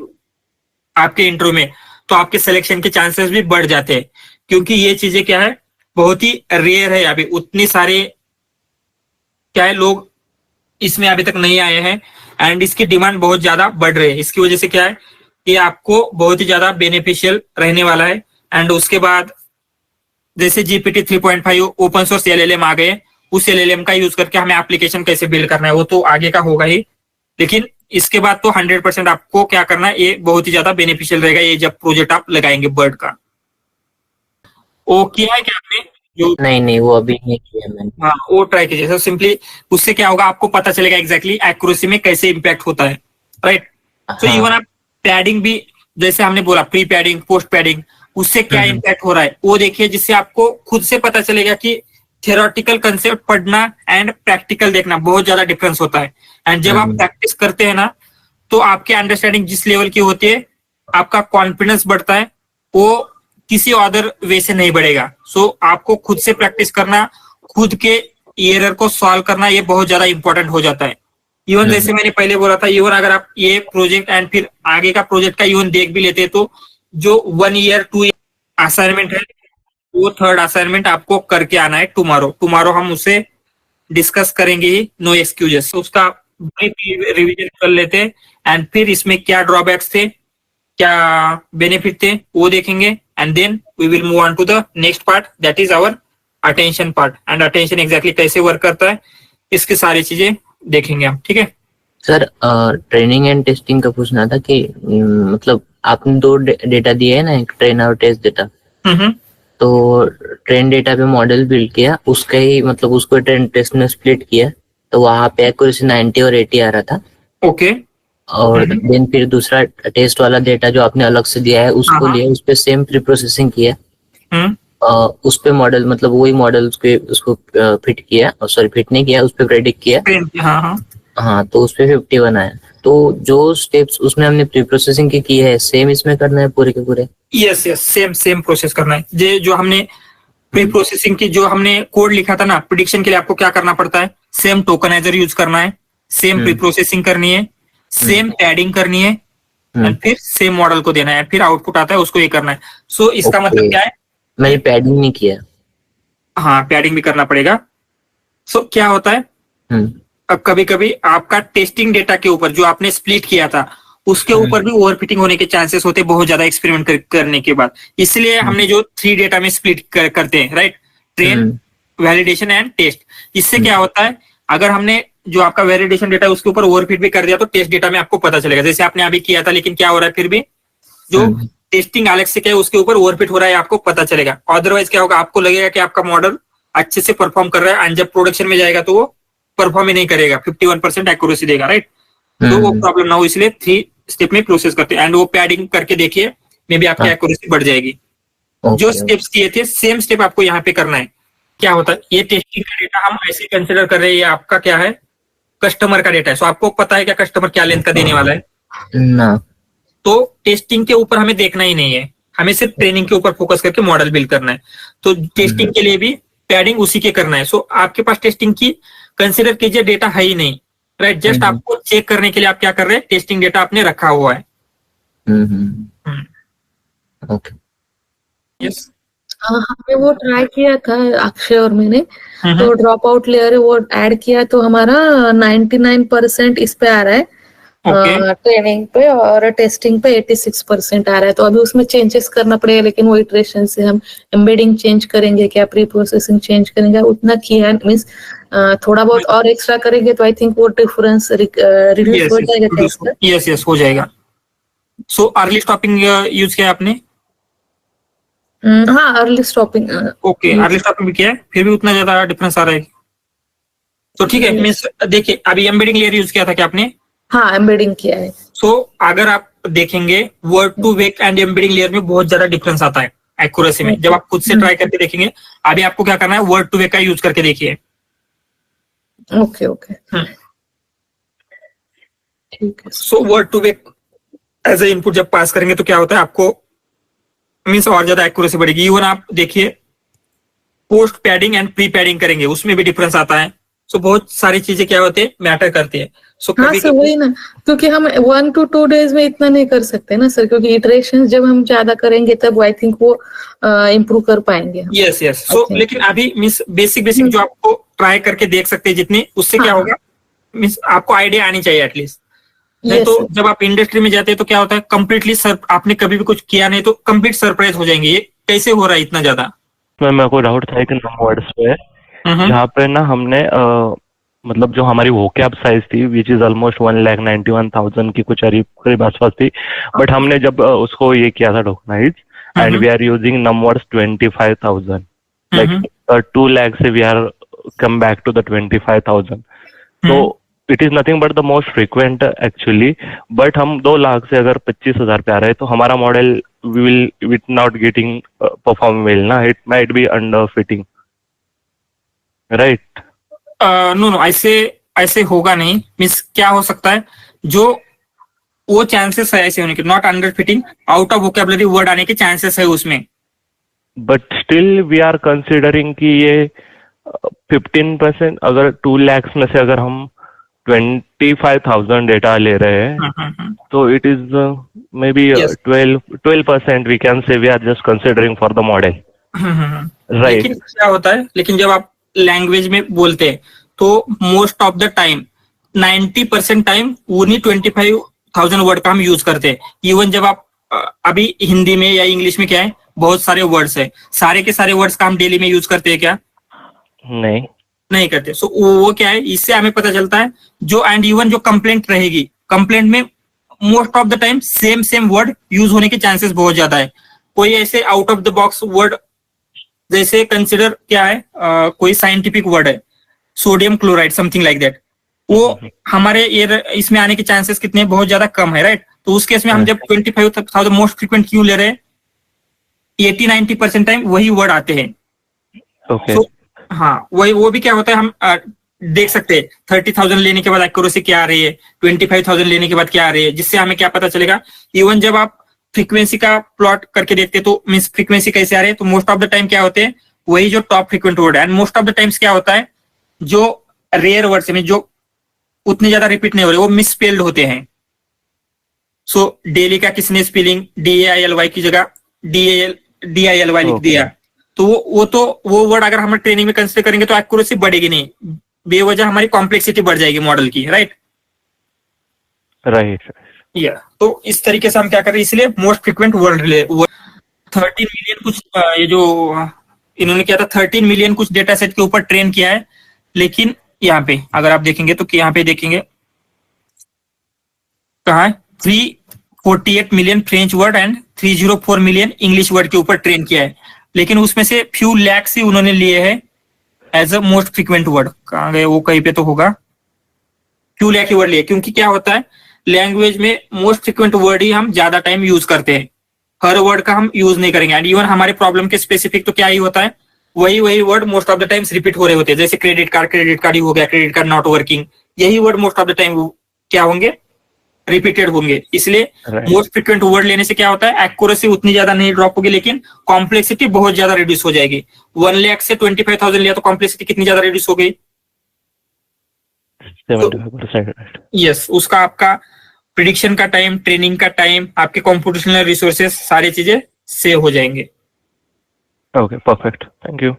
आपके इंटरव्यू में, तो आपके सिलेक्शन के चांसेस भी बढ़ जाते हैं। क्योंकि ये चीजें क्या है, बहुत ही रेयर है, अभी उतनी सारे क्या है लोग इसमें अभी तक नहीं आए हैं, एंड इसकी डिमांड बहुत ज्यादा बढ़ रही है। इसकी वजह से क्या है, ये आपको बहुत ही ज्यादा बेनिफिशियल रहने वाला है। एंड उसके बाद जैसे GPT 3.5 ओपन सोर्स LLM आ गए, उस LLM का यूज करके हमें एप्लीकेशन कैसे बिल्ड करना है वो तो आगे का होगा ही, लेकिन इसके बाद तो 100% आपको क्या करना है, ये बहुत ही ज्यादा बेनिफिशियल रहेगा ये जब प्रोजेक्ट आप लगाएंगे बर्ड का। वो किया है क्या आपने? जो नहीं वो अभी नहीं किया मैंने। हाँ, वो ट्राई कीजिए। तो सिंपली उससे क्या होगा, आपको पता चलेगा एग्जैक्टली एक्यूरेसी में कैसे इम्पैक्ट होता है, राइट। तो इवन आप पैडिंग भी, जैसे हमने बोला प्री पैडिंग पोस्ट पैडिंग, उससे क्या इम्पैक्ट हो रहा है वो देखिए, जिससे आपको खुद से पता चलेगा कि थियोरेटिकल कंसेप्ट पढ़ना एंड प्रैक्टिकल देखना बहुत ज्यादा डिफरेंस होता है। एंड जब आप प्रैक्टिस करते हैं ना, तो आपकी अंडरस्टैंडिंग जिस लेवल की होती है, आपका कॉन्फिडेंस बढ़ता है, वो किसी अदर वे से नहीं बढ़ेगा। सो आपको खुद से प्रैक्टिस करना, खुद के एरर को सॉल्व करना, ये बहुत ज्यादा इंपॉर्टेंट हो जाता है। इवन जैसे मैंने पहले बोला था, इवन अगर आप ये प्रोजेक्ट एंड फिर आगे का प्रोजेक्ट का इवन देख भी लेते हैं, तो जो 1 ईयर 2 ईयर असाइनमेंट है, वो 3rd असाइनमेंट आपको करके आना है टुमारो हम उसे डिस्कस करेंगे ही, नो एक्सक्यूजेस। तो उसका रिवीजन कर लेते हैं, एंड फिर इसमें क्या ड्रॉबैक्स थे, क्या बेनिफिट थे वो देखेंगे, and then we will move on to the next part, that is our attention part. And attention exactly कैसे वर्क करता है, इसकी सारी चीजें देखेंगे हम। ठीक है सर, ट्रेनिंग एंड टेस्टिंग का पूछना था कि मतलब आपने 2 डेटा दिए है ना, एक ट्रेन और टेस्ट डेटा। तो ट्रेन डेटा पे मॉडल बिल्ड किया, उसका ही मतलब उसको ट्रेन टेस्ट में स्प्लिट किया, तो वहां पे एक्यूरेसी 90 और 80 आ रहा था। ओके। और देन फिर दूसरा टेस्ट वाला डेटा जो आपने अलग से दिया है उसको हाँ। लिया, उस पे सेम प्री प्रोसेसिंग किया, हम्म, उस पे मॉडल मतलब वही मॉडल उसको फिट किया, सॉरी फिट नहीं किया, उस पे प्रेडिक्ट किया। हाँ हाँ हाँ, तो उस पे 51 आया। तो जो स्टेप्स उसमें हमने प्री प्रोसेसिंग की है सेम इसमें करना है पूरे के पूरे? Yes yes, same same process करना है। ये जो हमने प्री प्रोसेसिंग की जो हमने कोड लिखा था ना प्रिडिक्शन के लिए, आपको क्या करना पड़ता है, सेम टोकनाइजर यूज करना है, सेम प्री प्रोसेसिंग करनी है, सेम पैडिंग करनी है, एंड फिर सेम मॉडल को देना है, फिर आउटपुट आता है उसको ये करना है। सो इसका मतलब क्या है, मैंने पैडिंग नहीं किया। हाँ पैडिंग भी करना पड़ेगा। सो क्या होता है, अब कभी कभी आपका टेस्टिंग डेटा के ऊपर जो आपने स्प्लिट किया था उसके ऊपर भी ओवरफिटिंग होने के चांसेस होते हैं बहुत ज्यादा एक्सपेरिमेंट करने के बाद। इसलिए हमने जो 3 डेटा में स्प्लिट करते हैं, right, train, validation and test. इससे क्या होता है, अगर हमने जो आपका वैलिडेशन डेटा है उसके ऊपर ओवरफिट भी कर दिया तो टेस्ट डेटा में आपको पता चलेगा, जैसे आपने अभी किया था, लेकिन क्या हो रहा है फिर भी जो टेस्टिंग अलग से क्या है उसके ऊपर ओवरफिट हो रहा है आपको पता चलेगा। अदरवाइज क्या होगा, आपको लगेगा कि आपका मॉडल अच्छे से परफॉर्म कर रहा है, एंड जब प्रोडक्शन में जाएगा तो वो परफॉर्म ही नहीं करेगा, 51% एक्यूरेसी देगा, राइट। तो वो प्रॉब्लम ना हो, इसलिए 3 स्टेप में प्रोसेस करते हैं, एंड वो पैडिंग करके देखिए, मे बी आपकी एक्यूरेसी बढ़ जाएगी। जो स्टेप्स किए थे सेम स्टेप आपको यहाँ पे करना है। क्या होता है, ये टेस्टिंग का डेटा हम ऐसे कंसिडर कर रहे हैं, ये आपका क्या है, कस्टमर का डेटा है। सो आपको पता है क्या कस्टमर क्या लेंथ का देने वाला है ना? तो टेस्टिंग के ऊपर हमें देखना ही नहीं है, हमें सिर्फ ट्रेनिंग के ऊपर फोकस करके मॉडल बिल्ड करना है। तो टेस्टिंग के लिए भी पैडिंग उसी के करना है। सो आपके पास टेस्टिंग की कंसिडर कीजिए डेटा है ही नहीं, राइट, जस्ट आपको चेक करने के लिए आप क्या कर रहे हैं, टेस्टिंग डेटा आपने रखा हुआ है। ओके, यस, हमने वो ट्राई किया था अक्षय और मैंने, तो ड्रॉप आउट लेयर वो ऐड किया तो हमारा 99% इस पे आ रहा है, ट्रेनिंग पे, और टेस्टिंग पे 86% आ रहा है। तो अभी उसमें चेंजेस करना पड़ेगा, लेकिन वो इटरेशन से हम एम्बेडिंग चेंज करेंगे क्या, प्री प्रोसेसिंग चेंज करेंगे, उतना किया मीन्स थोड़ा बहुत और एक्स्ट्रा करेंगे तो आई थिंक वो डिफरेंस रिड्यूस हो जाएगा क्या इसका? यस यस, हो जाएगा। सो अर्ली स्टॉपिंग यूज किया आपने? हाँ, early stopping. Okay, early stopping भी किया है, फिर भी उतना ज्यादा डिफरेंस आ रहा है, तो ठीक है। मीन्स देखिए, अभी एम्बेडिंग लेयर यूज किया था क्या आपने? हाँ, एम्बेडिंग किया है। सो अगर आप देखेंगे word to vec and embedding layer में बहुत ज्यादा डिफरेंस आता है एक्यूरेसी में। जब आप खुद से ट्राई करके देखेंगे, अभी आपको क्या करना है, वर्ड टू वेक का यूज करके देखिए। ओके ओके, ठीक है। So word to vec as a input जब पास करेंगे तो क्या होता है, आपको मीन्स और ज्यादा एक्यूरेसी बढ़ेगी। इवन आप देखिए post padding and pre padding करेंगे उसमें भी डिफरेंस आता है। सो बहुत सारी चीजें क्या होती है, मैटर करती है। सो हाँ सर, वही ना, क्योंकि हम 1 to 2 days में इतना नहीं कर सकते ना सर, क्योंकि इटरेशन जब हम ज्यादा करेंगे तब आई थिंक वो इम्प्रूव कर पाएंगे। Yes yes. सो लेकिन अभी मीन्स बेसिक जो आपको ट्राई करके देख सकते हैं जितनी, उससे क्या होगा, मीन्स आपको आइडिया आनी चाहिए एटलीस्ट। नहीं तो जब आप इंडस्ट्री में जाते हैं तो क्या होता है, कंप्लीटली आपने कभी भी कुछ किया नहीं तो कंप्लीट सरप्राइज हो जाएंगे, ये कैसे हो रहा है इतना ज्यादा। मेरे को डाउट था एक नंबर्स पे, जहाँ पे ना हमने मतलब जो हमारी वोकैब साइज थी विच इज ऑलमोस्ट 1,91,000 की कुछ करीब आसपास थी, बट हमने जब उसको ये किया था tokenize, and we are using numbers 25,000, like 2 lakh से we are come back to the 25,000। तो it is nothing but the most frequent actually, but हम 2 लाख से अगर 25,000 पे आ रहे हैं तो हमारा model will not getting perform well ना, it might be underfitting, right? No ऐसे होगा नहीं। मीन्स क्या हो सकता है, जो वो चांसेस है ऐसे होने के, not under fitting, out of vocabulary word आने के चांसेस है उसमें। But still we are considering कि ये 15%, अगर 2 lakhs में से अगर हम 25,000 डेटा ले रहे हैं तो it is may be 12% we can say we are just considering for the model, right? लेकिन क्या होता है, लेकिन जब आप लैंग्वेज में बोलते हैं तो most of the time 90% time उन्हीं 25,000 वर्ड का हम यूज करते हैं। इवन जब आप अभी हिंदी में या इंग्लिश में क्या है, बहुत सारे वर्ड्स है, सारे के सारे वर्ड्स का हम डेली में यूज करते हैं क्या? नहीं करते। सो वो क्या है, इससे हमें पता चलता है जो, एंड इवन जो कंप्लेंट रहेगी, कंप्लेंट में most of the time same word use होने के चांसेस बहुत ज्यादा है। कोई ऐसे out of the box word, जैसे कंसिडर क्या है, कोई साइंटिफिक वर्ड है sodium chloride, something like that, वो हमारे इसमें आने के चांसेस कितने बहुत ज्यादा कम है, राइट। तो उस केस में हम जब 25,000 मोस्ट फ्रीक्वेंट क्यों ले रहे हैं, 80-90% टाइम वही वर्ड आते हैं। ओके। हाँ, वही वो भी क्या होता है, हम देख सकते हैं 30,000 लेने के बाद एक्यूरेसी क्या आ रही है, 25,000 लेने के बाद क्या आ रही है, जिससे हमें क्या पता चलेगा। इवन जब आप फ्रीक्वेंसी का प्लॉट करके देखते तो मीन्स फ्रीक्वेंसी कैसे आ रही है, तो मोस्ट ऑफ द टाइम क्या होते हैं वही जो टॉप फ्रीक्वेंट वर्ड है। And most of the times क्या होता है, जो रेयर वर्ड्स में जो उतने ज्यादा रिपीट नहीं हो रहे वो मिस स्पेल्ड होते हैं। सो डेली का किसने स्पेलिंग DAILY की जगह DILY लिख दिया, तो वो वर्ड अगर हम ट्रेनिंग में कंसीडर करेंगे तो एक्यूरेसी बढ़ेगी नहीं, बेवजह हमारी कॉम्प्लेक्सिटी बढ़ जाएगी मॉडल की, राइट। या तो इस तरीके से हम क्या कर रहे हैं, इसलिए मोस्ट फ्रीक्वेंट वर्ड 13 मिलियन कुछ ये जो इन्होंने किया था 13 मिलियन कुछ डेटा सेट के ऊपर ट्रेन किया है। लेकिन यहाँ पे अगर आप देखेंगे तो यहाँ पे देखेंगे कहा है 348 million French word and 304 million English word के ऊपर ट्रेन किया है। लेकिन उसमें से फ्यू लैक्स ही उन्होंने लिए हैं as a most frequent word. कहाँ गए वो, कहीं पे तो होगा, फ्यू लैक वर्ड लिए। क्योंकि क्या होता है लैंग्वेज में मोस्ट फ्रीक्वेंट वर्ड ही हम ज्यादा टाइम यूज करते हैं, हर वर्ड का हम यूज नहीं करेंगे। एंड इवन हमारे प्रॉब्लम के स्पेसिफिक तो क्या ही होता है, वही word most of the times repeat हो रहे होते हैं। जैसे क्रेडिट कार्ड ही हो गया, क्रेडिट कार्ड नॉट वर्किंग, यही word most of the time क्या होंगे, रिपीटेड होंगे। इसलिए मोस्ट फ्रीक्वेंट वर्ड लेने से क्या होता है, एक्यूरेसी उतनी ज्यादा नहीं ड्रॉप होगी, लेकिन कॉम्प्लेक्सिटी बहुत ज्यादा रिड्यूस हो जाएगी। 1 लाख से 25,000 लिया तो कॉम्प्लेक्सिटी कितनी ज्यादा रिड्यूस हो गई, 75%। यस, उसका आपका प्रिडिक्शन का टाइम, ट्रेनिंग का टाइम, आपके कॉम्प्यूटेशनल रिसोर्सेस, सारी चीजें सेव हो जाएंगे। Okay, perfect, thank you.